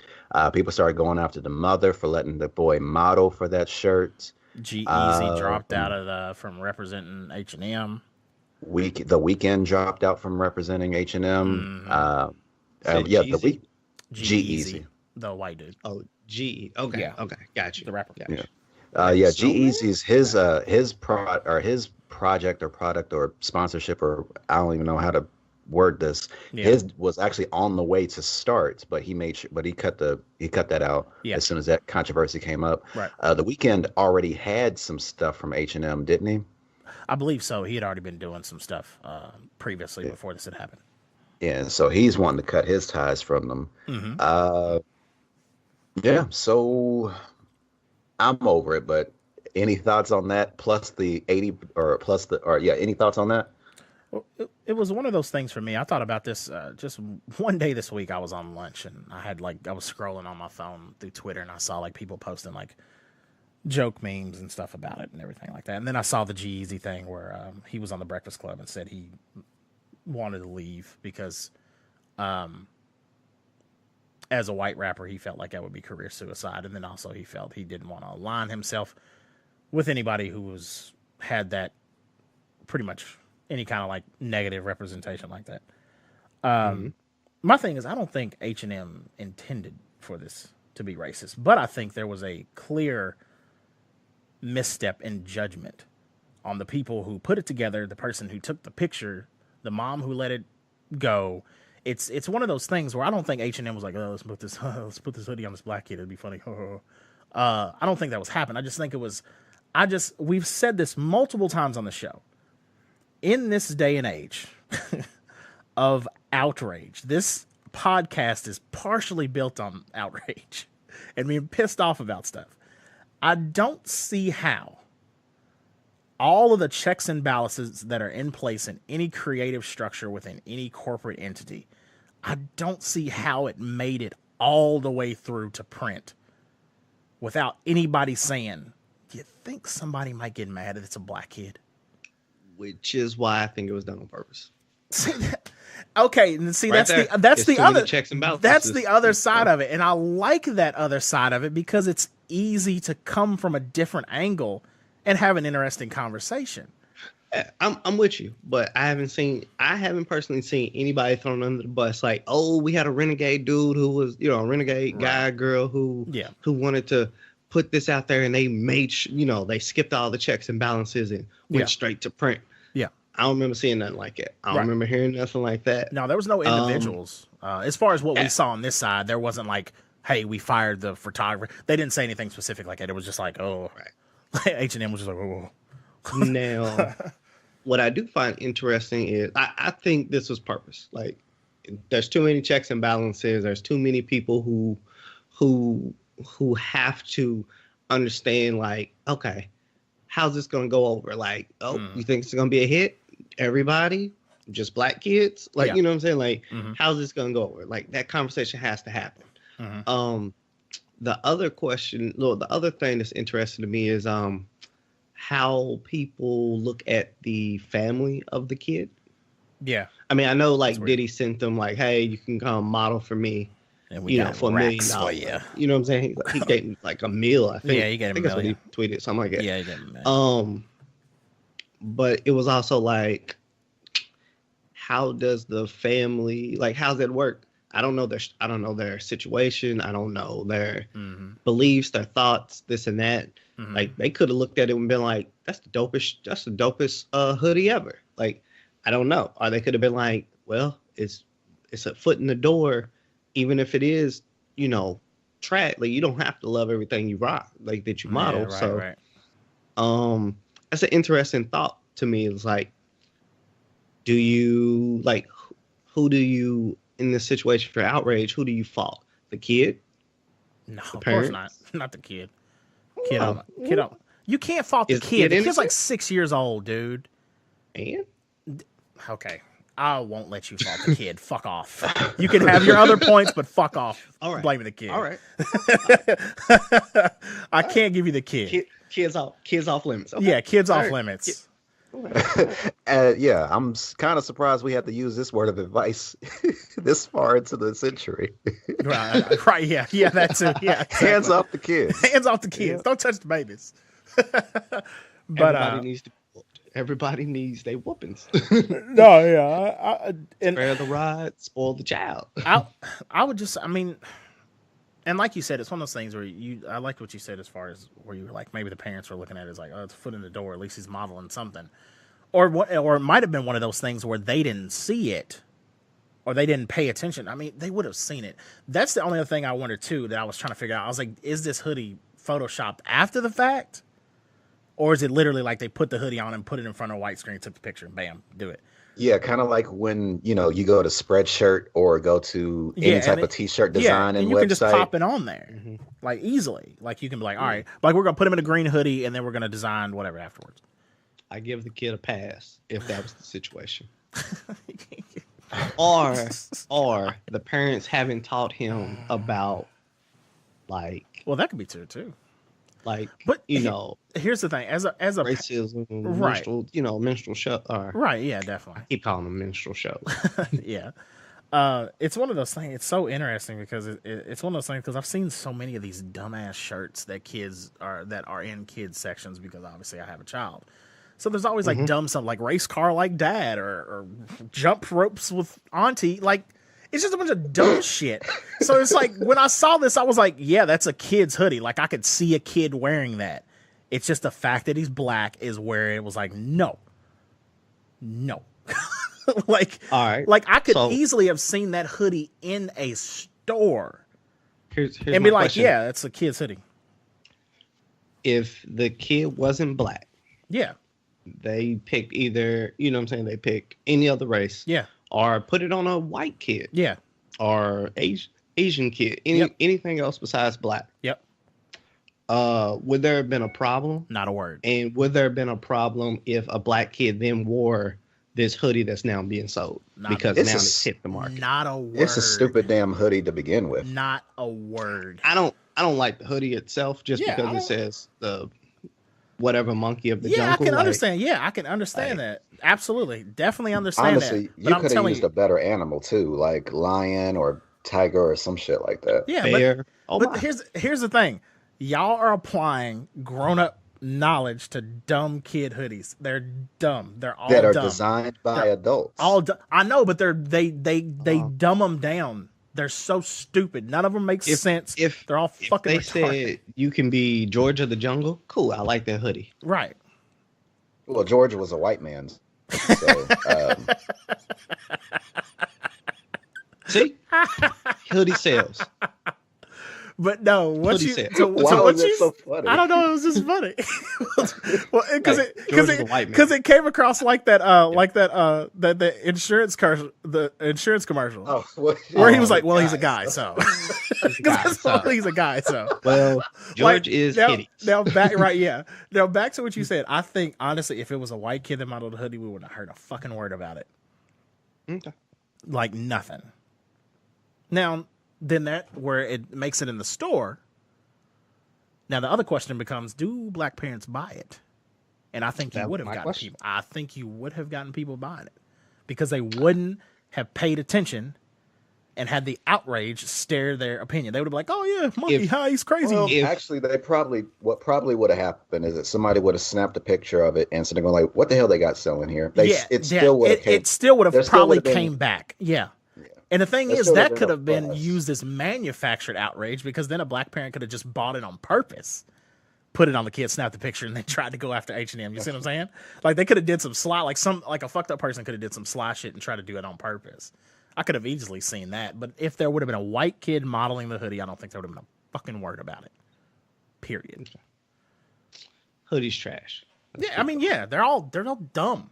people started going after the mother for letting the boy model for that shirt. G-Eazy dropped out from representing H&M. The Weeknd dropped out from representing H&M. G-Eazy, the white dude. Oh, G. Okay, yeah. Okay, got you. The rapper. Yeah. G-Eazy's his project or product or sponsorship, or I don't even know how to word this. Yeah. His was actually on the way to start, but he cut that out as soon as that controversy came up. Right. The Weeknd already had some stuff from H&M, didn't he? I believe so. He had already been doing some stuff previously before this had happened. Yeah, so he's wanting to cut his ties from them. Mm-hmm. Yeah, so I'm over it, but any thoughts on that? Plus the 80 any thoughts on that? Well, it was one of those things for me. I thought about this just one day this week. I was on lunch and I was scrolling on my phone through Twitter and I saw like people posting like joke memes and stuff about it and everything like that. And then I saw the G-Eazy thing where he was on the Breakfast Club and said he wanted to leave because as a white rapper, he felt like that would be career suicide. And then also he felt he didn't want to align himself with anybody who had that pretty much any kind of like negative representation like that. My thing is, I don't think H&M intended for this to be racist, but I think there was a clear misstep in judgment on the people who put it together, the person who took the picture, the mom who let it go. It's one of those things where I don't think H&M was like, oh, let's put this hoodie on this black kid. It'd be funny. I don't think that was happening. I just think it was. We've said this multiple times on the show. In this day and age of outrage, this podcast is partially built on outrage and being pissed off about stuff. I don't see how all of the checks and balances that are in place in any creative structure within any corporate entity, I don't see how it made it all the way through to print without anybody saying, do you think somebody might get mad if it's a black kid? Which is why I think it was done on purpose. Okay, and see, right that's the other checks and balances. That's the other side of it, and I like that other side of it because it's easy to come from a different angle and have an interesting conversation. I'm with you, but I haven't personally seen anybody thrown under the bus like, oh, we had a renegade dude who was, a renegade guy, girl who wanted to put this out there and they made, they skipped all the checks and balances and went straight to print. Yeah. I don't remember seeing nothing like it. I don't remember hearing nothing like that. No, there was no individuals. As far as what we saw on this side, there wasn't like, hey, we fired the photographer. They didn't say anything specific like that. It was just like, oh, H&M was just like, oh. Now, what I do find interesting is I think this was purpose. Like, there's too many checks and balances. There's too many people who have to understand, like, okay, how's this going to go over? Like, you think it's going to be a hit? Everybody? Just black kids? Like, you know what I'm saying? Like, how's this going to go over? Like, that conversation has to happen. The other thing that's interesting to me is how people look at the family of the kid. Yeah. I mean, I know, like, Diddy sent them, like, hey, you can come model for me. And we for $1 million. You know what I'm saying? He gave him like a meal, I think. Yeah, he gave him a million. That's what he tweeted, something like that. Yeah, he gave him a million. But it was also like, how does the family, like, how's that work? I don't know their situation. I don't know their beliefs, their thoughts, this and that. Like, they could have looked at it and been like, that's the dopest hoodie ever. Like, I don't know. Or they could have been like, well, it's a foot in the door. Even if it is, track, like, you don't have to love everything you rock, like, that you model. That's an interesting thought to me. It's like, do you, like, who do you, in this situation for outrage, who do you fault? The kid? No, of course not. Not the kid. Kid, you can't fault the kid. The kid's like 6 years old, dude. And? Okay. I won't let you fault the kid. Fuck off. You can have your other points, but fuck off. All right. Blaming the kid. All right. I can't give you the kid. Kids off limits. Okay. Yeah, kids off limits. Yeah, I'm kind of surprised we had to use this word of advice this far into the century. Right. Yeah, that's it. Yeah, exactly. Hands off the kids. Hands off the kids. Yeah. Don't touch the babies. But everybody needs their whoopings. No, yeah. Spare the rod, spoil the child. I would just, I mean, and like you said, it's one of those things where I liked what you said as far as where you were like, maybe the parents were looking at it as like, oh, it's a foot in the door. At least he's modeling something. Or it might have been one of those things where they didn't see it or they didn't pay attention, I mean, they would have seen it. That's the only other thing I wondered too that I was trying to figure out. I was like, is this hoodie photoshopped after the fact? Or is it literally like they put the hoodie on and put it in front of a white screen, took the picture, and bam, do it? Yeah, kind of like when, you go to Spreadshirt or go to any type of T-shirt design and you website. can just pop it on there, like easily. Like you can be like, all right, like we're gonna put him in a green hoodie, and then we're gonna design whatever afterwards. I give the kid a pass if that was the situation. or the parents haven't taught him about like. Well, that could be true too. Like, but here's the thing: as a racism, right? Minstrel show, right? Yeah, definitely. I keep calling them minstrel shows. Yeah, it's one of those things. It's so interesting because it's one of those things because I've seen so many of these dumbass shirts that are in kids sections because obviously I have a child. So there's always like dumb stuff like race car like dad or jump ropes with auntie. Like it's just a bunch of dumb shit. So it's like when I saw this, I was like, yeah, that's a kid's hoodie. Like I could see a kid wearing that. It's just the fact that he's black is where it was like, no. Like, all right. Like I could easily have seen that hoodie in a store here's and be like, question. yeah, that's a kid's hoodie. If the kid wasn't black, yeah, they picked either, they pick any other race, yeah, or put it on a white kid, yeah, or Asian kid, anything else besides black. Yep. Would there have been a problem? Not a word. And would there have been a problem if a black kid then wore this hoodie that's now being sold because now it's hit the market? Not a word. It's a stupid damn hoodie to begin with. Not a word. I don't like the hoodie itself just because it says the whatever monkey of the jungle. Yeah, I can understand. Yeah, I can understand that. Absolutely. Definitely understand honestly, that. Honestly, you could have used a better animal too, like lion or tiger or some shit like that. Yeah, bear. But here's the thing. Y'all are applying grown-up knowledge to dumb kid hoodies. They're dumb. They're all that are dumb. Designed by adults. I know, but they dumb them down. They're so stupid. None of them make sense. They're all fucking retarded. They said you can be George of the Jungle, cool. I like that hoodie. Right. Well, George was a white man. So, see, hoodie sales. But no, what you so what you so funny? I don't know. It was just funny. Well, because it came across like that the insurance commercial. Oh, where he was like, well, he's a guy, so he's a guy, so well, George is hitty. Now back Now back to what you said. I think honestly, if it was a white kid that modeled a hoodie, we wouldn't have heard a fucking word about it. Okay. Like nothing. Now. Then that where it makes it in the store. Now the other question becomes: do black parents buy it? And I think you would have gotten people. I think you would have gotten people buying it because they wouldn't have paid attention and had the outrage stare their opinion. They would have been like, "Oh yeah, monkey, he's crazy." Well, actually, what probably would have happened is that somebody would have snapped a picture of it and said, "Going like, what the hell they got selling here?" It still would have probably came back. Yeah. And the thing is, that could have been used as manufactured outrage because then a black parent could have just bought it on purpose, put it on the kid, snapped the picture, and they tried to go after H&M. You see what I'm saying? Like they could have did some sly, like a fucked up person could have did some sly shit and tried to do it on purpose. I could have easily seen that. But if there would have been a white kid modeling the hoodie, I don't think there would have been a fucking word about it. Period. Hoodie's trash. They're all dumb.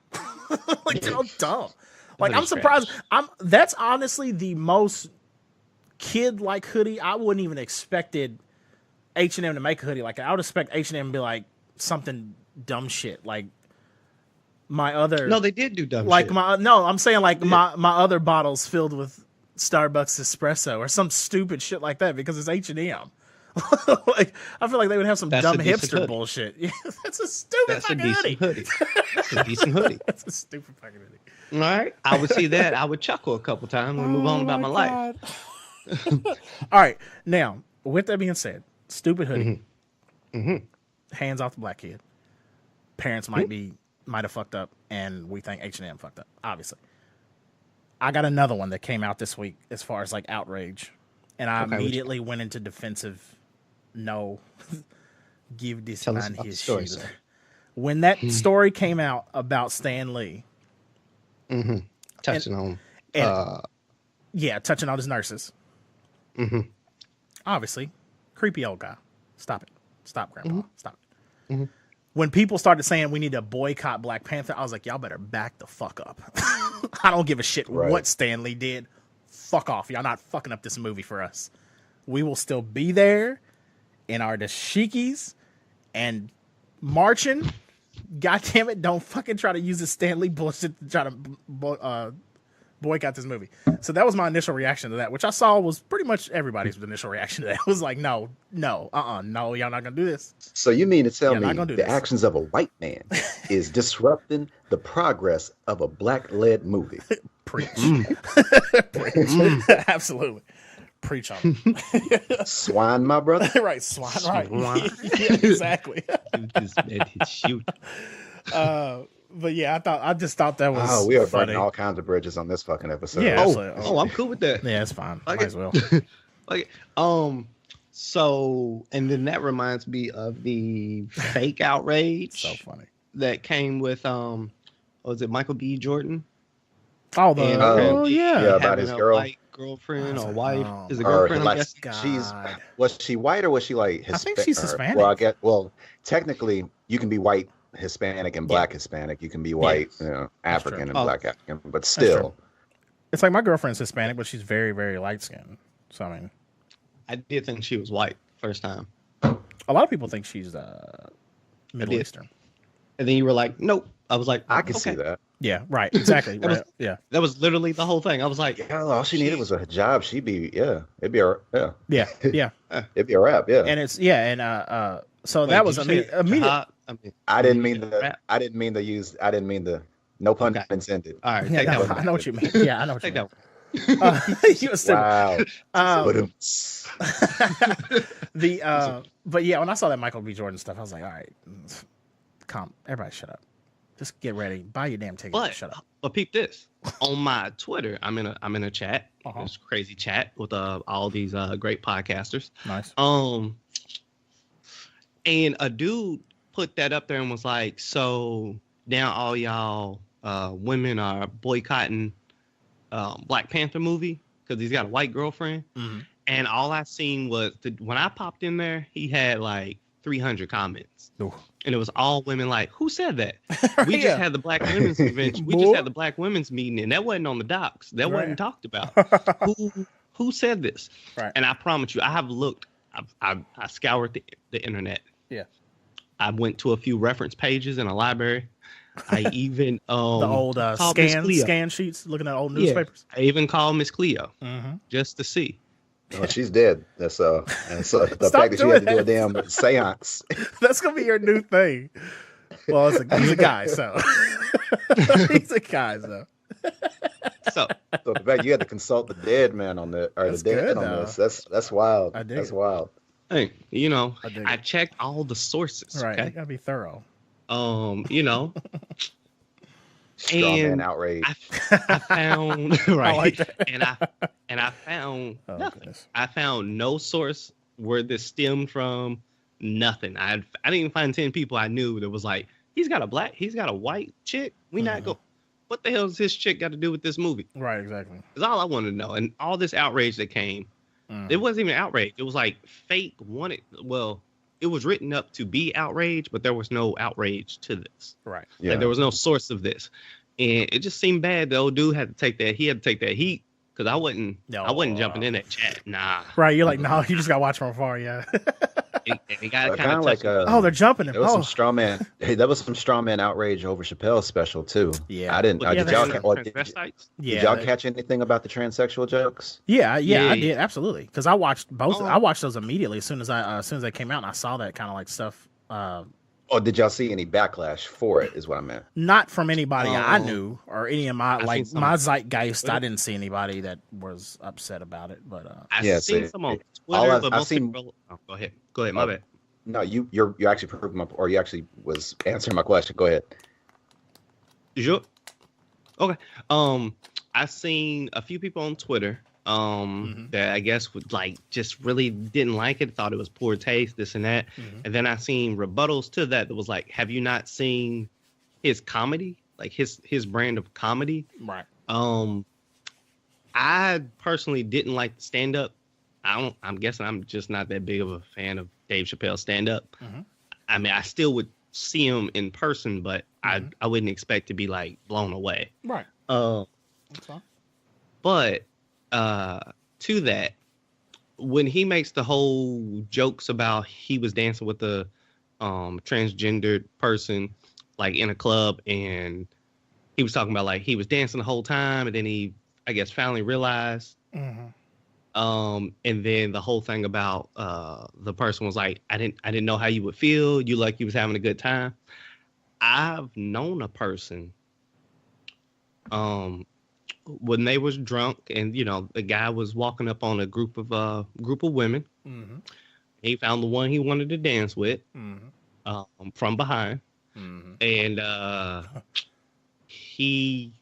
They're all dumb. Like I'm surprised. That's honestly the most kid-like hoodie. I wouldn't even expected H&M to make a hoodie. Like I would expect H&M to be like something dumb shit. Like my other. No, they did do dumb shit. I'm saying like my other bottles filled with Starbucks espresso or some stupid shit like that because it's H&M. Like I feel like they would have some dumb hipster bullshit. Yeah, that's a stupid fucking hoodie. That's a decent hoodie. That's a stupid fucking hoodie. All right, I would see that. I would chuckle a couple times and move on about my life. All right, now with that being said, stupid hoodie, hands off the black kid. Parents might have fucked up, and we think H&M fucked up. Obviously, I got another one that came out this week as far as like outrage, and I immediately went into defensive. No, give this man his shit. When that story came out about Stan Lee. Touching on Yeah, touching all his nurses. Mm-hmm. Obviously, creepy old guy. Stop it. Stop, Grandpa. Stop it. Mm-hmm. When people started saying we need to boycott Black Panther, I was like, y'all better back the fuck up. I don't give a shit what Stan Lee did. Fuck off. Y'all not fucking up this movie for us. We will still be there in our dashikis and marching. God damn it, don't fucking try to use this Stan Lee bullshit to try to boycott this movie. So that was my initial reaction to that, which I saw was pretty much everybody's initial reaction to that. It was like, no, y'all not gonna do this. So you mean to tell me the this. actions of a white man is disrupting the progress of a black-led movie? Preach. Preach. Absolutely. Preach on it. Swine, my brother. Right, swine, right. Yeah, exactly. This man hit shoot. But yeah, I just thought that was we are funny. burning all kinds of bridges on this fucking episode. Yeah. I'm cool with that. Yeah, it's fine. Like Might as well. Like, so, and then that reminds me of the fake outrage So funny. that came with, was it Michael B. Jordan? Oh, yeah, about having his a girl. white girlfriend or wife. Oh. Is it Or girlfriend? like, God. was she white or was she like I think she's Hispanic. Well, technically, you can be white Hispanic and black Hispanic. You can be white, African and black African, but still. It's like my girlfriend's Hispanic, but she's very, very light skinned. So I mean, I did think she was white first time. a lot of people think she's Middle Eastern. And then you were like, nope. I was like, I can see that. Yeah, right. Exactly. Right. Yeah. That was literally the whole thing. I was like, Yeah, all she needed was a hijab. She'd be, it'd be a, Yeah. it'd be a wrap, yeah. And it's so that was immediate. I didn't mean the no pun intended. All right, Yeah, take that one. I know what you mean. Yeah, I know what you Take mean. that one. You were stupid. Wow. But yeah, when I saw that Michael B. Jordan stuff, I was like, all right, calm, everybody, shut up. Just get ready. Buy your damn ticket. But Shut up. But peep this. On my Twitter, I'm in a chat. Uh-huh. This crazy chat with all these great podcasters. Nice. And a dude put that up there and was like, so now all y'all women are boycotting Black Panther movie because he's got a white girlfriend. Mm-hmm. And all I seen was when I popped in there, he had like 300 comments. Ooh. And it was all women like, who said that? We just had the Black Women's Convention. We just had the Black Women's Meeting, and that wasn't on the docs. That wasn't talked about. Who said this? Right. And I promise you, I have looked. I scoured the internet. Yeah. I went to a few reference pages in a library. I even the old scan sheets, looking at old newspapers. I even called Miss Cleo Mm-hmm. just to see. Oh, she's dead. And so the fact that she had to do a damn seance. That's gonna be your new thing. Well, he's a guy, so he's a guy, so. So the fact you had to consult the dead man on the That's dead good, on though. this. That's wild. I dig That's it. wild. hey, I checked all the sources. Right, you Okay. gotta be thorough. Straw man And outrage. I found right, I like that. and I found nothing. Goodness. I found no source where this stemmed from. Nothing. I didn't even find 10 people I knew that was like, he's got a white chick. We not go. What the hell does his chick got to do with this movie? Right, exactly. That's all I wanted to know. And all this outrage that came, it wasn't even outrage. It was like fake wanted. Well, it was written up to be outrage, but there was no outrage to this. Right. Yeah. Like there was no source of this. And it just seemed bad. The old dude had to take that. He had to take that heat because I wasn't jumping in that chat. Nah. Right. You're like, no, you just gotta watch from afar. Yeah. It got kind of like oh, they're jumping him. there was some straw man. Hey, that was some straw man outrage over Chappelle's special too. Yeah. I didn't. Did y'all catch anything about the transsexual jokes? Yeah, I did absolutely because I watched both. I watched those immediately as soon as they came out, and I saw that kind of like stuff. Or did y'all see any backlash for it? Is what I meant. Not from anybody I knew or any of my seen my zeitgeist. I didn't see anybody that was upset about it. But I've seen some on Twitter, but most people. Oh, go ahead. My bad. No, you actually proved my, or you actually was answering my question. Go ahead. Sure. Okay. I've seen a few people on Twitter that I guess would just really didn't like it, thought it was poor taste, this and that. And then I seen rebuttals to that was like, have you not seen his comedy? Like his brand of comedy? right. I personally didn't like the stand up. I'm guessing I'm just not that big of a fan of Dave Chappelle's stand up. Mm-hmm. I mean, I still would see him in person, but I wouldn't expect to be like blown away. Right. That's fine. But to that, when he makes the whole jokes about he was dancing with a transgendered person like in a club, and he was talking about like he was dancing the whole time, and then he, I guess, finally realized. Mm-hmm. And then the whole thing about the person was like, I didn't know how you would feel. You like you was having a good time. I've known a person when they was drunk, and you know, the guy was walking up on a group of women. Mm-hmm. He found the one he wanted to dance with from behind. Mm-hmm. And he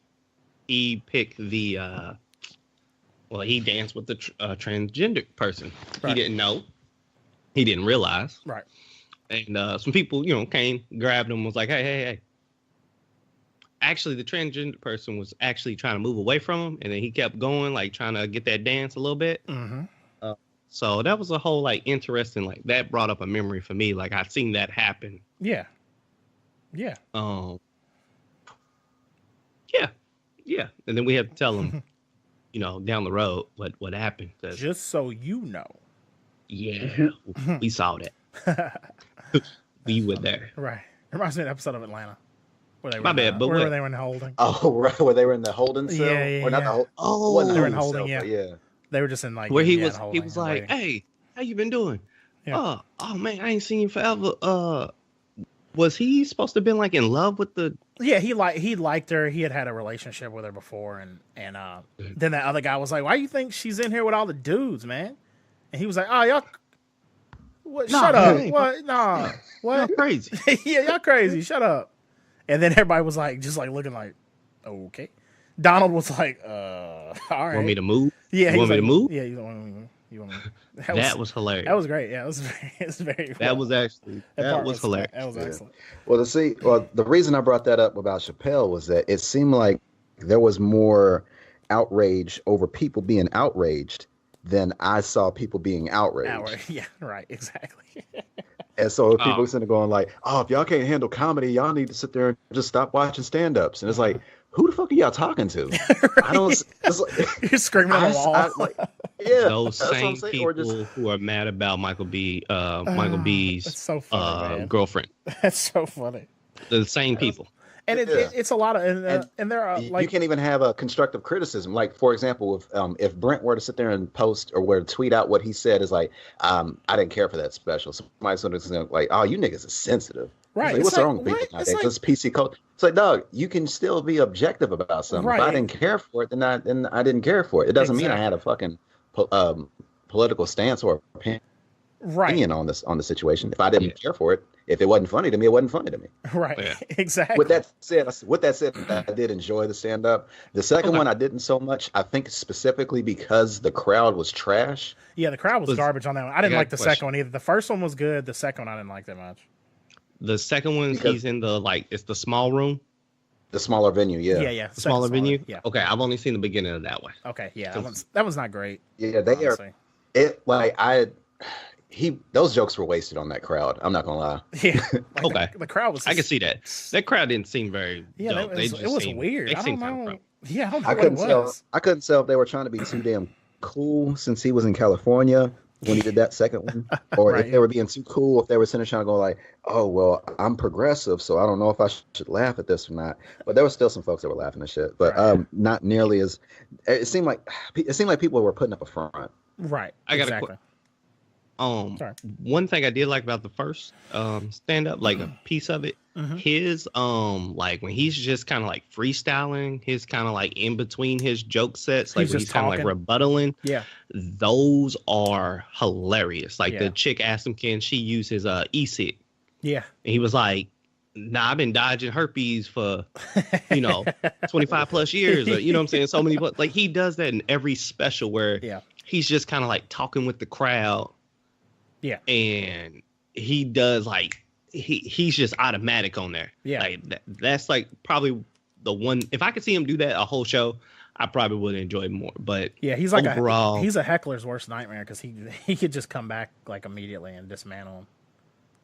picked the well, he danced with the transgender person. Right. He didn't know. He didn't realize. Right. And some people, you know, came, grabbed him, was like, hey. Actually, the transgender person was actually trying to move away from him, and then he kept going, like, trying to get that dance a little bit. Mm-hmm. So that was a whole, like, interesting, like, that brought up a memory for me. Like, I've seen that happen. Yeah. Yeah. And then we have to tell him, you know, down the road what happened. Just so you know. Yeah, we saw that. We were there. Right. Reminds me of an episode of Atlanta. Where they were My bad, but where they were in the holding. Oh, right, where they were in the holding cell, Yeah, or not yeah. the whole. Oh, wasn't they were in the holding, cell, yeah. but They were just in like where he Indiana was holding like, and waiting. hey, how you been doing? Yeah. Oh man, I ain't seen you forever. Was he supposed to have been like in love with the? Yeah, he liked her. He had a relationship with her before, and then that other guy was like, "Why you think she's in here with all the dudes, man?" And he was like, "Oh, y'all, what? Nah, Shut up! man. What? Nah, what? You're crazy. Yeah, y'all crazy. Shut up!" And then everybody was like, just like looking like, "Okay." Donald was like, "All right." Want me to move? Yeah, you want me to move? Yeah, you want me to move. You want me to move. That was hilarious. That was great. Yeah, it was very. That was actually that was hilarious. That was excellent. Well, the reason I brought that up about Chappelle was that it seemed like there was more outrage over people being outraged than I saw people being outraged. Yeah, right, exactly. And so people sitting there going like, "Oh, if y'all can't handle comedy, y'all need to sit there and just stop watching stand-ups." And it's like, who the fuck are y'all talking to? Right. I don't. It's like, you're screaming at the wall. Yeah, those same people who are mad about Michael B's so funny, girlfriend. That's so funny. The same people. And it's a lot of and there are like you can't even have a constructive criticism. Like for example, if Brent were to sit there and post or were to tweet out what he said is like, I didn't care for that special. Somebody's going to like, oh, you niggas are sensitive. Right. Like, what's wrong with people nowadays? It's PC culture. It's like, dog, you can still be objective about something. Right. If I didn't care for it, then I didn't care for it. It doesn't mean I had a fucking political stance or opinion on the situation. If I didn't care for it, if it wasn't funny to me, it wasn't funny to me. Right. Yeah. Exactly. With that said, I did enjoy the stand-up. The second one I didn't so much. I think specifically because the crowd was trash. Yeah, the crowd was garbage on that one. I didn't like the second one either. The first one was good. The second one I didn't like that much. The second one, he's in it's the small room. The smaller venue, yeah. Yeah. The smaller venue? Yeah. Okay, I've only seen the beginning of that one. Okay, yeah. That was not great. Yeah, those jokes were wasted on that crowd. I'm not gonna lie. Yeah. Like okay. The crowd was. I can see that. That crowd didn't seem very. Yeah, dope. it was weird. I don't know. Yeah, I don't know what it was. I couldn't tell if they were trying to be too damn cool since he was in California when he did that second one, or if they were being too cool. If they were sitting there trying to go like, "Oh well, I'm progressive, so I don't know if I should laugh at this or not." But there was still some folks that were laughing at shit, but not nearly as. It seemed like people were putting up a front. Right. I got a one thing I did like about the first stand up, like a piece of it, his like when he's just kind of like freestyling, his kind of like in between his joke sets, like when he's kind of like rebuttaling. Yeah, those are hilarious. Like the chick asked him, can she use his e-cig? Yeah, and he was like, nah, I've been dodging herpes for 25 plus years, or you know what I'm saying, so many. Like he does that in every special where he's just kind of like talking with the crowd. Yeah, and he does like he's just automatic on there. Yeah, like that's like probably the one. If I could see him do that a whole show, I probably would enjoy it more. But Yeah, he's like overall, he's a heckler's worst nightmare because he could just come back like immediately and dismantle him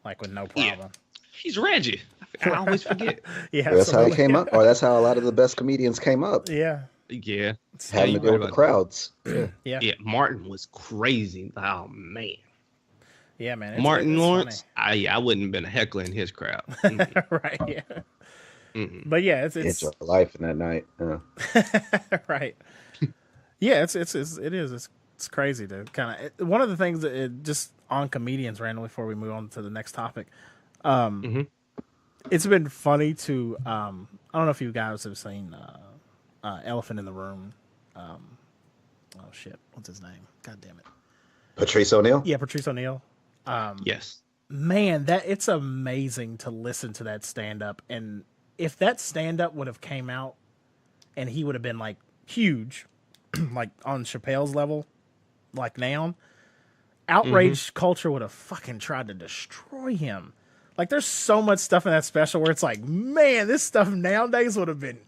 like with no problem. Yeah. He's Reggie. I always forget. Yeah, That's how he came up, or that's how a lot of the best comedians came up. Yeah, Yeah. Having to deal with the crowds. Yeah. yeah, Martin was crazy. Oh man. Yeah, man. Martin Lawrence. I wouldn't have been a heckler in his crowd. Right. Yeah. But yeah, it's Enjoy life in that night. right. Yeah, it is. It's crazy to kind of one of the things that just on comedians randomly before we move on to the next topic. It's been funny to I don't know if you guys have seen Elephant in the Room. Oh shit, what's his name? God damn it. Patrice O'Neal? Yeah, Patrice O'Neal. Yes. Man, it's amazing to listen to that stand up. And if that stand up would have came out and he would have been like huge, like on Chappelle's level, like now, outrage culture would have fucking tried to destroy him. Like there's so much stuff in that special where it's like, man, this stuff nowadays would have been,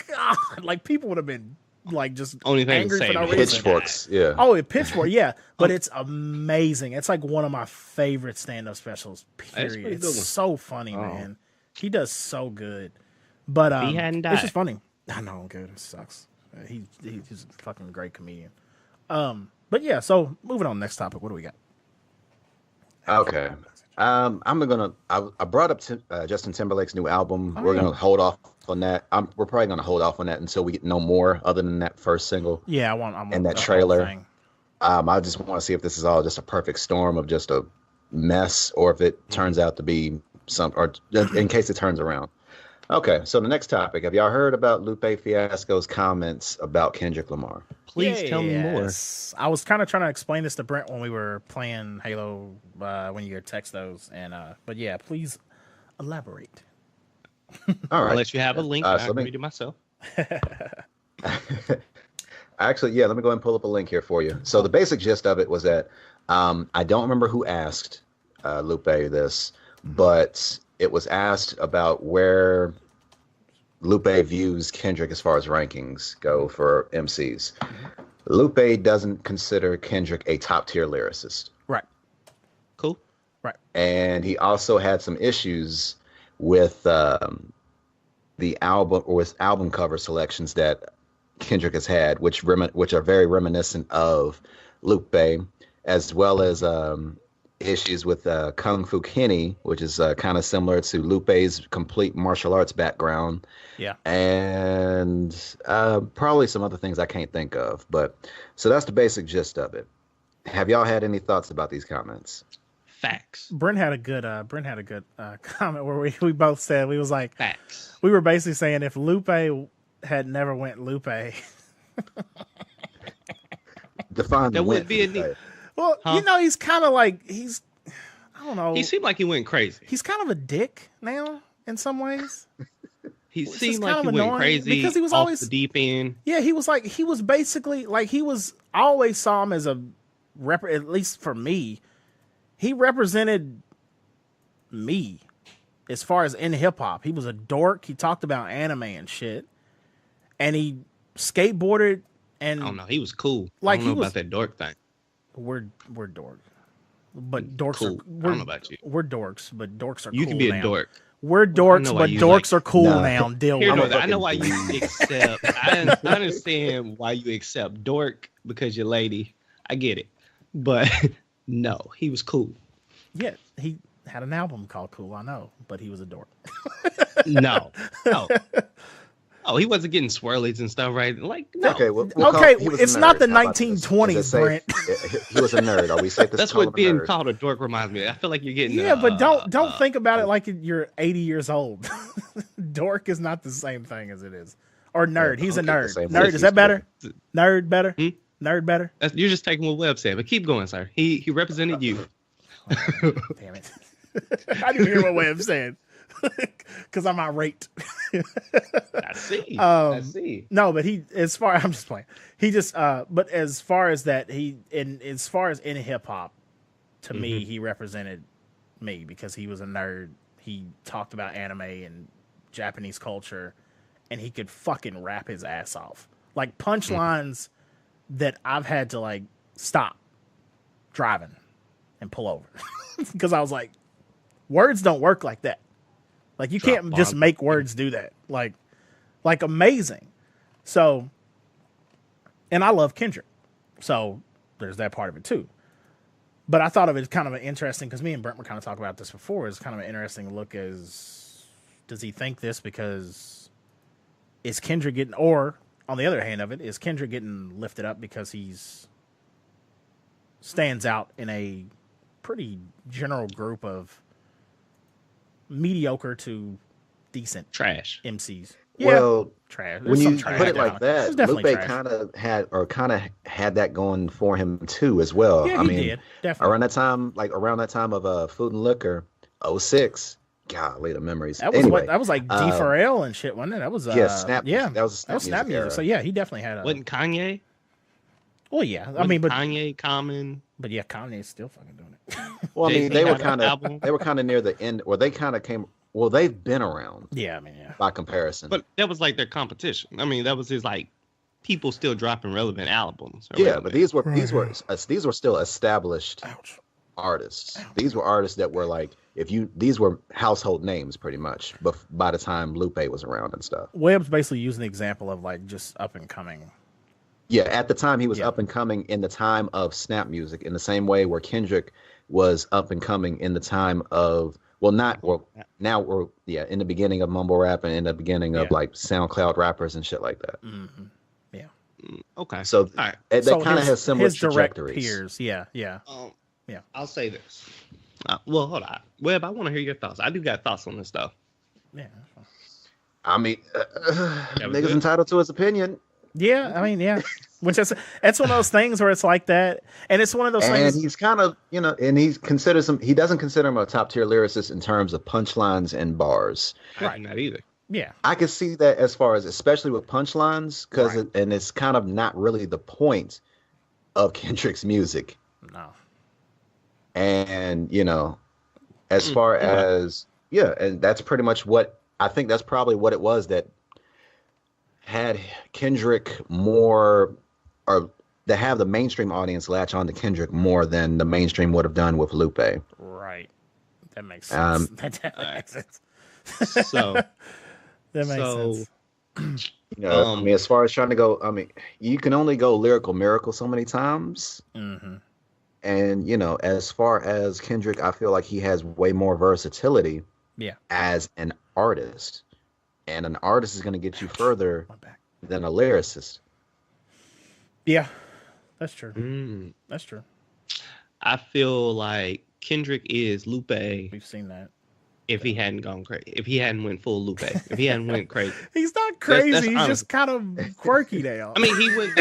God, like people would have been like just only thing angry for no reason. Pitchforks, yeah. Oh, a pitchfork, yeah. But it's amazing. It's like one of my favorite stand-up specials, period. It's so funny, man. He does so good. But he hadn't died. It's just funny. I know, good. It sucks. He's a fucking great comedian. But yeah, so moving on to the next topic. What do we got? Okay. I brought up Justin Timberlake's new album. We're gonna hold off on that. We're probably gonna hold off on that until we get no more other than that first single. Yeah, I want and that trailer. I just want to see if this is all just a perfect storm of just a mess, or if it turns out to be or in case it turns around. Okay, so the next topic. Have y'all heard about Lupe Fiasco's comments about Kendrick Lamar? Please tell me more. I was kind of trying to explain this to Brent when we were playing Halo, when you text those. But yeah, please elaborate. All right. I'll let you have a link. I can read it myself. Actually, yeah, let me go ahead and pull up a link here for you. So the basic gist of it was that I don't remember who asked Lupe this, but it was asked about where Lupe views Kendrick as far as rankings go for MCs. Lupe doesn't consider Kendrick a top-tier lyricist. Right. Cool. Right. And he also had some issues with the album or with album cover selections that Kendrick has had, which are very reminiscent of Lupe, as well as issues with Kung Fu Kenny, which is kind of similar to Lupe's complete martial arts background. Yeah. And probably some other things I can't think of. But so that's the basic gist of it. Have y'all had any thoughts about these comments? Facts. Brent had a good comment where we both said, we was like, facts. We were basically saying if Lupe had never went Lupe. Define there wouldn't be a need. Well, he's kind of like, I don't know. He seemed like he went crazy. He's kind of a dick now in some ways. He seemed like he went crazy because he was off always the deep end. Yeah, he was basically like I always saw him as at least for me, he represented me as far as in hip hop. He was a dork. He talked about anime and shit. And he skateboarded and I don't know, he was cool. Like I don't know about that dork thing. We're dorks. But dorks cool. I don't know about you. We're dorks, but dorks are cool. You can be now. a dork. We're dorks, but dorks are cool now. Deal with it. I know why you accept. I understand why you accept dork because you're lady. I get it. But no, he was cool. Yeah, he had an album called Cool, I know, but he was a dork. No. Oh, he wasn't getting swirlies and stuff, right? Like, no. Okay, it's not the 1920s, Brent. He was a nerd. Are we safe to That's what being called a dork reminds me. I feel like you're getting. Yeah, but don't think about it like you're 80 years old. Dork is not the same thing as it is. Or nerd. He's a nerd. Nerd, is that better? Nerd better? Nerd better? You're just taking what Webb said, but keep going, sir. He represented you. Oh, damn it. I didn't hear what Webb said. Because I'm irate. I see. No, but I'm just playing. He just but as far as that, as far as in hip hop, to me, he represented me because he was a nerd. He talked about anime and Japanese culture, and he could fucking rap his ass off. like punchlines that I've had to like stop driving and pull over because I was like, words don't work like that. Like you can't just make words do that. Like amazing. So, and I love Kendrick, so there's that part of it too. But I thought of it as kind of an interesting, because me and Brent were kind of talking about this before, is kind of an interesting look as, does he think this because is Kendrick getting, or on the other hand of it, is Kendrick getting lifted up because he's stands out in a pretty general group of mediocre to decent trash MCs? Well, trash. When you trash put it like that, Lupe kind of had that going for him too, as well. Yeah, I he mean, did, definitely. around that time of Food and Liquor, 06. Golly, the memories. That was anyway, that was like D4L and shit, wasn't it? That was Snap. Yeah, that was Snap music. So yeah, he definitely had a. Wasn't Kanye? Well, yeah, I mean, but Kanye, Common. But yeah, Kanye's still fucking doing it. Well, I mean, they were kind of near the end, or they kind of came. Well, they've been around. Yeah, I mean, yeah. By comparison, but that was like their competition. I mean, that was his like people still dropping relevant albums. Yeah, but these were still established artists. These were artists that were like, these were household names pretty much. But by the time Lupe was around and stuff, Webb's basically using the example of like just up and coming. Yeah, at the time he was up and coming in the time of Snap music, in the same way where Kendrick was up and coming in the time of. In the beginning of mumble rap and in the beginning of like SoundCloud rappers and shit like that. Mm-hmm. Yeah. Okay. So they kind of have similar trajectories. Peers. Yeah. Yeah. Yeah. I'll say this. Well, hold on, Webb. I want to hear your thoughts. I do got thoughts on this stuff. Yeah. I mean, niggas entitled to his opinion. Yeah, I mean, yeah. Which that's one of those things where it's like that, and it's one of those things. And he's kind of, and he doesn't consider him a top tier lyricist in terms of punchlines and bars. Right, not either. Yeah, I can see that as far as, especially with punchlines, because it's kind of not really the point of Kendrick's music. No. And as far as and that's pretty much what I think. That's probably what it was that had Kendrick more, or to have the mainstream audience latch on to Kendrick more than the mainstream would have done with Lupe. Right. That makes sense. That makes sense. So that makes sense. I mean, as far as trying to go, I mean, you can only go lyrical miracle so many times. Mm-hmm. And, as far as Kendrick, I feel like he has way more versatility as an artist. And an artist is going to get you further than a lyricist. Yeah, that's true. That's true. I feel like Kendrick is Lupe. We've seen that. If he hadn't gone crazy, if he hadn't went full Lupe, if he hadn't went crazy, he's not crazy. That's he's just kind of quirky now. I mean, he went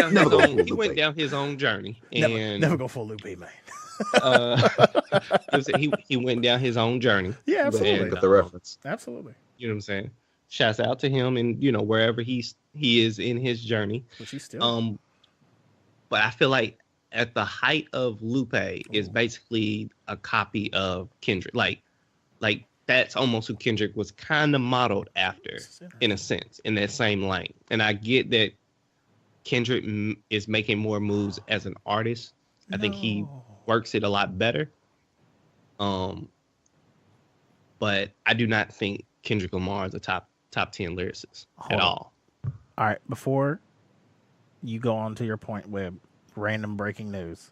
down his own journey, and never go full Lupe, man. He went down his own journey. Yeah, absolutely. With the reference, absolutely. You know what I'm saying? Shouts out to him, and wherever he is in his journey. Which he's still. But I feel like at the height of Lupe is basically a copy of Kendrick. Like that's almost who Kendrick was kind of modeled after, in a sense, in that same lane. And I get that Kendrick is making more moves as an artist. I think he works it a lot better. But I do not think Kendrick Lamar is a top 10 lyricist at all. All right, before you go on to your point, Webb, random breaking news.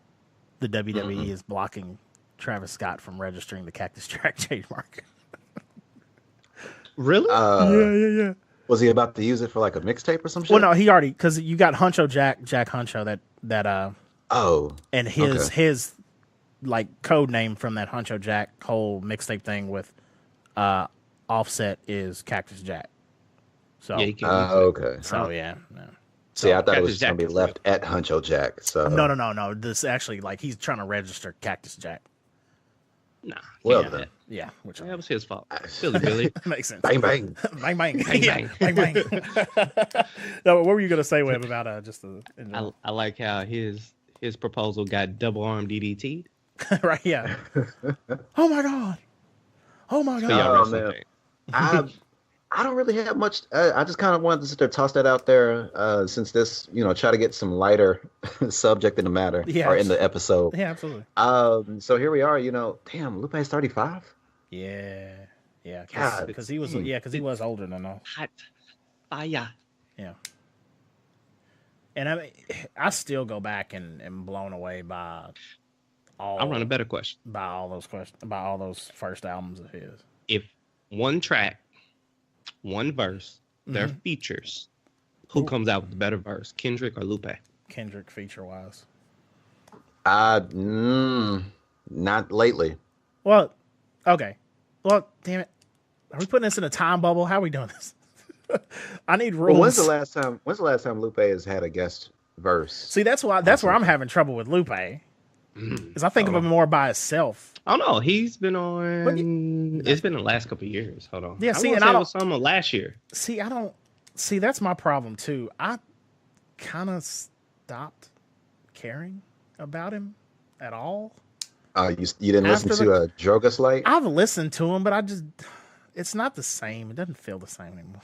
The WWE is blocking Travis Scott from registering the Cactus Jack trademark. Really? Yeah. Was he about to use it for like a mixtape or some shit? Well, no, he already, because you got Huncho Jack Huncho and his like code name from that Huncho Jack whole mixtape thing with Offset is Cactus Jack. So okay. So yeah. No. See, I thought it was just gonna be left at Huncho Jack. So no. This actually, like, he's trying to register Cactus Jack. Nah. Well then. then. Yeah, which that was his fault. Silly Billy. Makes sense. Bang bang. Bang bang. Bang bang. Bang bang. No, what were you gonna say, Webb, about just the? I like how his proposal got double arm DDT'd. Right. Yeah. Oh my god. Oh man. I don't really have much. I just kind of wanted to sit there, toss that out there, since this, try to get some lighter subject in the matter or in the episode. Yeah, absolutely. So here we are. Damn, Lupe's 35. Yeah, God, because he was older than us. Hot fire. Yeah. And I mean, I still go back and am blown away by all. I'll run a better question. By all those first albums of his. If one track, one verse, their features, who comes out with the better verse, Kendrick or Lupe? Kendrick feature wise. Not lately. Well, okay. Well, damn it. Are we putting this in a time bubble? How are we doing this? I need rules. Well, when's the last time Lupe has had a guest verse? See, that's where I'm having trouble with Lupe. Because I think of him more by himself. Oh no, he's been on. It's been the last couple of years. Hold on. Yeah, see, I don't. Some last year. See, I don't. See, that's my problem too. I kind of stopped caring about him at all. You didn't listen to Drogas Light? I've listened to him, but it's not the same. It doesn't feel the same anymore.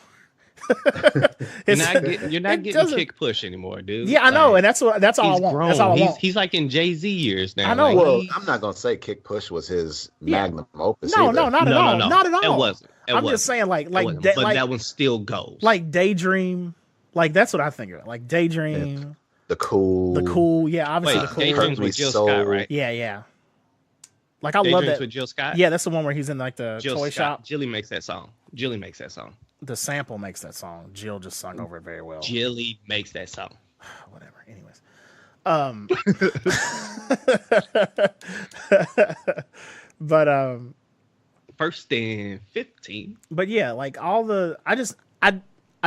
You're not getting kick push anymore, dude. Yeah, I know, and that's all I want. Grown. That's all I want. He's like in Jay-Z years now. I know. Well, I'm not gonna say Kick Push was his magnum opus. No, not at all. Not at all. It wasn't. I'm just saying, but that one still goes. Like Daydream, like that's what I think of it. Like Daydream, the cool, yeah, obviously the cool. Daydream's with Jill Scott, right? Yeah. Like I love that with Jill Scott. Yeah, that's the one where he's in like the toy shop. Jilly makes that song. The sample makes that song. Jill just sung over it very well. Jilly makes that song. Whatever. Anyways. But First and 15. But yeah, like I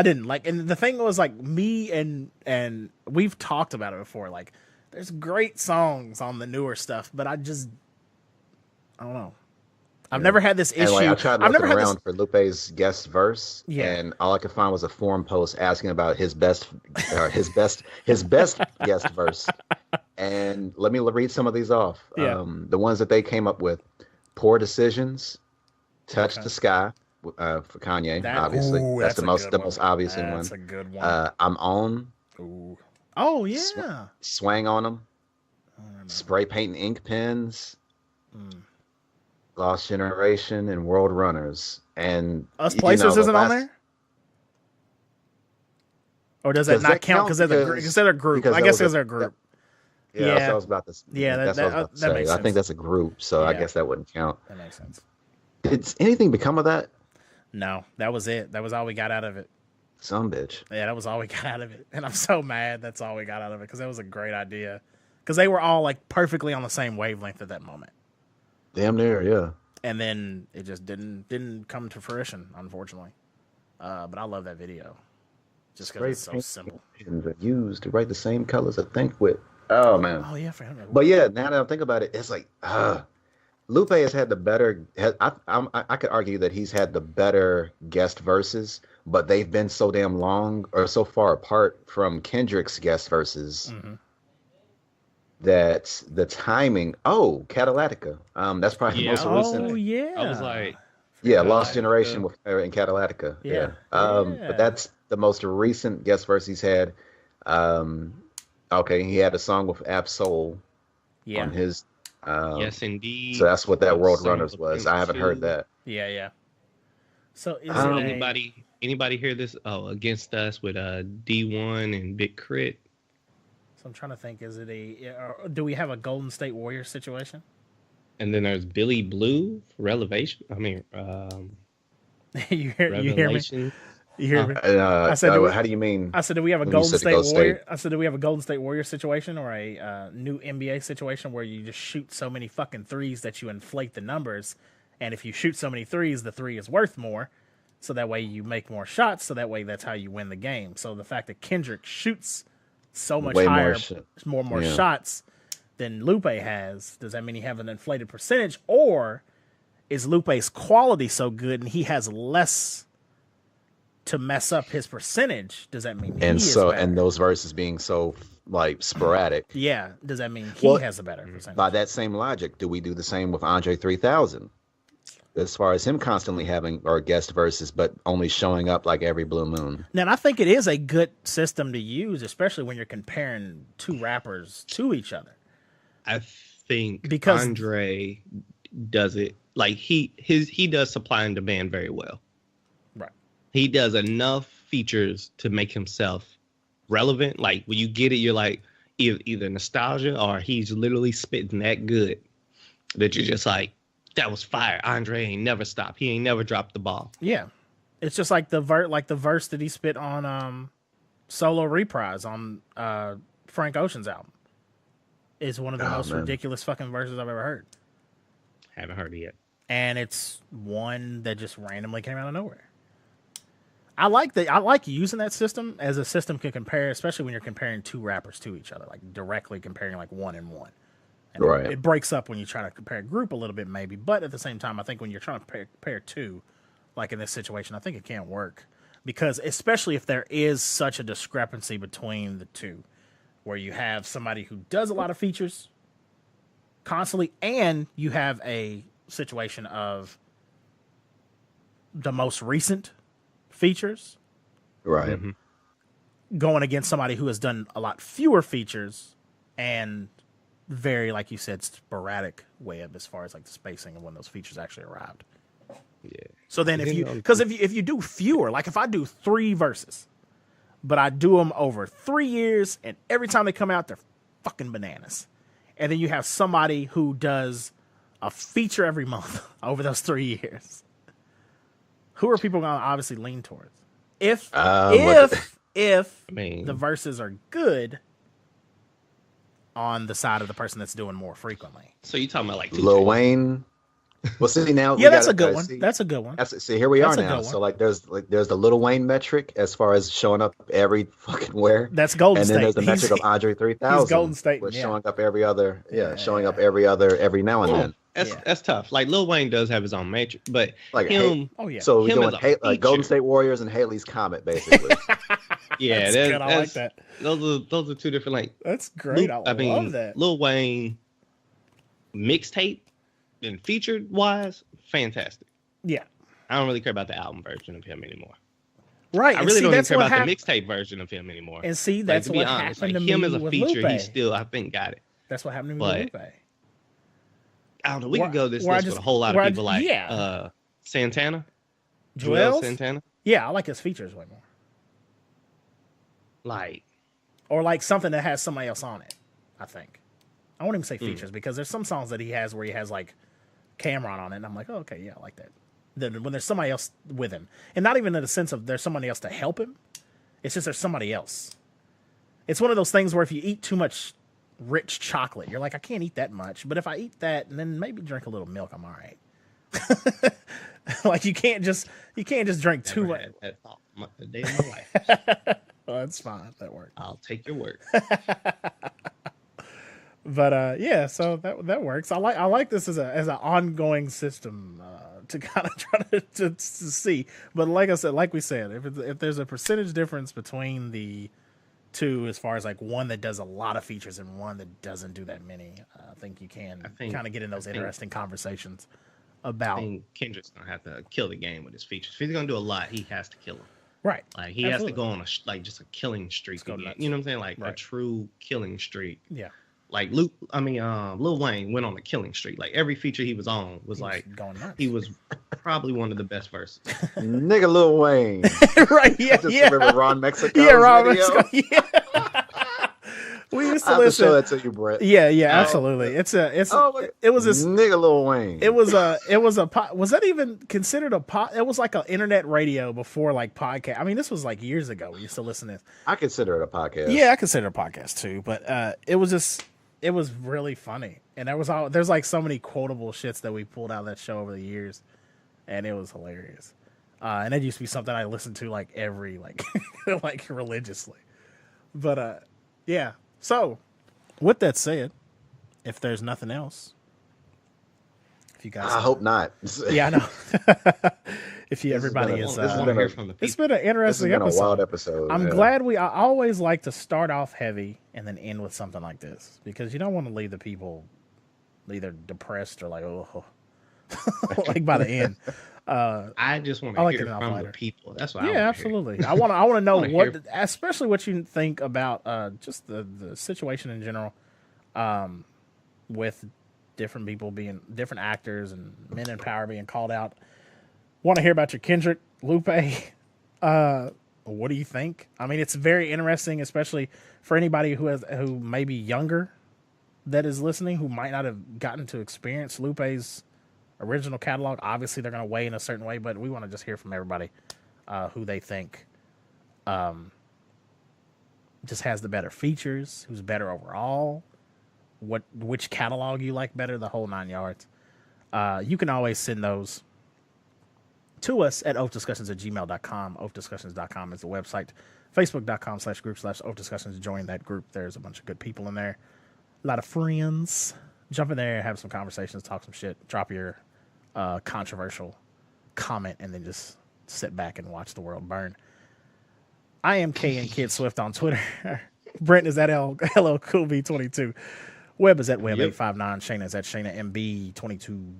didn't like, and the thing was like me and we've talked about it before. Like, there's great songs on the newer stuff, but I don't know. I've never had this issue. I tried looking around for Lupe's guest verse, and all I could find was a forum post asking about his best guest verse. And let me read some of these off. Yeah. The ones that they came up with: "Poor Decisions," "Touch the Sky" for Kanye, obviously. That's the most obvious one. That's a good one. "I'm On." Ooh. Oh yeah. "Swang on 'Em." "Spray Painting Ink Pens." "Lost Generation" and "World Runners." And Us Placers isn't on there? Or does that not count because they're a group? I guess because they're a group. Yeah, that's what I was about to say. Yeah, that's what I was about to say. makes sense. I think that's a group, so I guess that wouldn't count. That makes sense. Did anything become of that? No, that was it. That was all we got out of it. Some bitch. Yeah, that was all we got out of it. And I'm so mad that's all we got out of it because that was a great idea. Because they were all like perfectly on the same wavelength at that moment. Damn near, yeah. And then it just didn't come to fruition, unfortunately. But I love that video. Just because it's so simple. Used to write the same colors I think with. Oh man. Oh yeah, I forgot about that. But yeah, now that I think about it, it's like Lupe has had the better. I could argue that he's had the better guest verses, but they've been so damn long or so far apart from Kendrick's guest verses that the timing. Oh, Catalactica. That's probably the most recent. Oh yeah. I was like, Lost Generation with in Catalactica. Yeah. But that's the most recent guest verse he's had. Okay, he had a song with Absol on his. yes, indeed. So that's what that World Runners was. I haven't heard that. Yeah. So is anybody hear this? Oh, Against Us with D1 and Big Crit. So I'm trying to think. Is it do we have a Golden State Warriors situation? And then there's Billy Blue, Revelation. I mean, you hear me? You hear me? I said, how do you mean? I said, do we have a Golden State Warrior? I said, do we have a Golden State Warrior situation or a new NBA situation where you just shoot so many fucking threes that you inflate the numbers, and if you shoot so many threes, the three is worth more, so that way you make more shots, so that way that's how you win the game. So the fact that Kendrick shoots so much higher, more shots than Lupe has, does that mean he have an inflated percentage, or is Lupe's quality so good and he has less to mess up his percentage? Does that mean and those verses being so like sporadic? Yeah, does that mean he has a better percentage? By that same logic, do we do the same with Andre 3000? as far as him constantly having or guest verses, but only showing up like every blue moon. Now, I think it is a good system to use, especially when you're comparing two rappers to each other. I think Because- Andre does it like he does supply and demand very well. Right. He does enough features to make himself relevant. Like when you get it, you're like either nostalgia or he's literally spitting that good that you're just like, that was fire. Andre ain't never stopped. He ain't never dropped the ball. Yeah. It's just like the verse that he spit on Solo Reprise on Frank Ocean's album is one of the most ridiculous fucking verses I've ever heard. Haven't heard it yet. And it's one that just randomly came out of nowhere. I like using that system as a system can compare, especially when you're comparing two rappers to each other, like directly comparing like one and one. And Right. it breaks up when you try to compare a group a little bit, maybe. But at the same time, I think when you're trying to compare two, like in this situation, I think it can't work. Because especially if there is such a discrepancy between the two, where you have somebody who does a lot of features constantly, and you have a situation of the most recent features Right. going against somebody who has done a lot fewer features and very, like you said, sporadic web as far as like the spacing of when those features actually arrived. Yeah. So then if you do fewer, like if I do 3 verses, but I do them over 3 years and every time they come out, they're fucking bananas. And then you have somebody who does a feature every month over those 3 years. Who are people going to obviously lean towards? If the verses are good on the side of the person that's doing more frequently. So you talking about like Lil Wayne? Well, see now. Yeah, that's a good one. That's a good one. See, here we are now. So there's the Lil Wayne metric as far as showing up every fucking where. That's Golden State. And then there's the metric of Andre 3000. He's Golden State. Showing up every other. Showing up every now and then. That's tough. Like Lil Wayne does have his own matrix, but like him. So we're doing like Golden State Warriors and Haley's Comet, basically. Yeah, that's good. I like that. Those are two different. Like that's great. I love that. Lil Wayne mixtape and featured wise, fantastic. Yeah, I don't really care about the album version of him anymore. Right. I really don't even care about the mixtape version of him anymore. And see, that's what happened to me him as a with feature. Lupe. He still, I think, got it. That's what happened to me with Lupe. I don't know. We could go this list with a whole lot of people like Santana. Joel Santana. Yeah, I like his features way more. Or like something that has somebody else on it, I think. I won't even say features because there's some songs that he has where he has like Cameron on it, and I'm like, oh, okay, yeah, I like that. Then when there's somebody else with him, and not even in the sense of there's somebody else to help him, it's just there's somebody else. It's one of those things where if you eat too much rich chocolate, you're like, I can't eat that much, but if I eat that and then maybe drink a little milk, I'm all right. Like you can't just drink too much. That's a day of my life. Well, that's fine. That works. I'll take your word. But yeah, so that works. I like this as an ongoing system to kind of try to see. But like I said, like we said, if there's a percentage difference between the two, as far as like one that does a lot of features and one that doesn't do that many, I think you can kind of get in those interesting conversations about. I think Kendrick's gonna have to kill the game with his features. If he's gonna do a lot, he has to kill them. Right. Like he has to go on just a killing streak again. You know what I'm saying? Like a true killing streak. Yeah. Like Lil Wayne went on a killing streak. Like every feature he was on was going nuts. He was probably one of the best verses. Nigga Lil Wayne. Right, yeah. I remember Ron Mexico. Yeah, Ron Mexico. Yeah. We used to listen. Show that to you, Brett. Yeah, absolutely. It was this nigga Lil Wayne. Was that even considered a pod? It was like an internet radio before like podcast. I mean, this was like years ago. We used to listen to this. I consider it a podcast. Yeah, I consider it a podcast too. But it was really funny, and there's like so many quotable shits that we pulled out of that show over the years, and it was hilarious. And that used to be something I listened to like every like religiously. But yeah. So, with that said, if there's nothing else, if you guys, I hope not. Yeah, I know. Everybody is. It's been an interesting episode. A wild episode. I'm glad I always like to start off heavy and then end with something like this because you don't want to leave the people either depressed or like, oh, like by the end. I just want to I like hear it from lighter. the people. That's what I Yeah, want absolutely. I want to know wanna what, hear- especially what you think about just the situation in general, with different people being different actors and men in power being called out. Want to hear about your Kendrick, Lupe. What do you think? I mean, it's very interesting, especially for anybody who may be younger that is listening, who might not have gotten to experience Lupe's original catalog. Obviously, they're going to weigh in a certain way, but we want to just hear from everybody who they think just has the better features, who's better overall, which catalog you like better, the whole 9 yards. You can always send those to us at oafdiscussions@gmail.com. Oafdiscussions.com is the website. Facebook.com/group/Oafdiscussions. Join that group. There's a bunch of good people in there. A lot of friends. Jump in there, have some conversations, talk some shit, drop your controversial comment, and then just sit back and watch the world burn. I am KN Kid Swift on Twitter. Brent is at LLCoolB22. Webb is at Webb859. Shayna is at ShaynaMB22.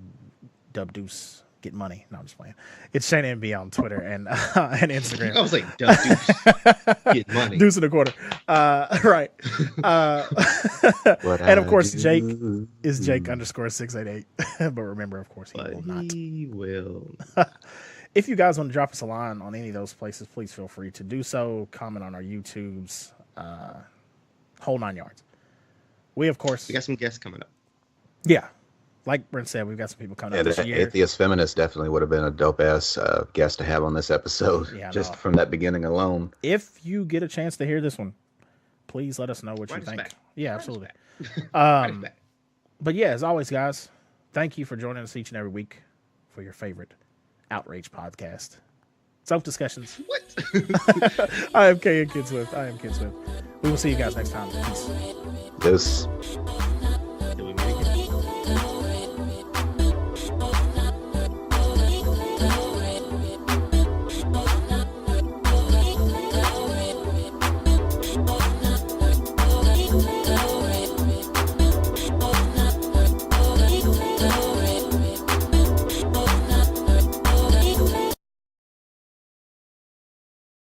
Dub Deuce. Get money. No, I'm just playing. It's Shayna MB on Twitter and Instagram. I was like, Dub Deuce. Get money. Deuce and a quarter. Right. And of course, Jake is Jake_688. But remember, of course, he will not. He will. If you guys want to drop us a line on any of those places, please feel free to do so. Comment on our YouTubes. Whole 9 yards. We, of course. We got some guests coming up. Yeah. Like Brent said, we've got some people coming up this the year. Atheist Feminist definitely would have been a dope ass guest to have on this episode. Yeah, just from that beginning alone. If you get a chance to hear this one, please let us know what you think. Back. Yeah, absolutely. Back. But yeah, as always, guys, thank you for joining us each and every week for your favorite outrage podcast. Self-discussions. What? I am KN Kid Swift. I am Kid Swift. We will see you guys next time. Peace. This.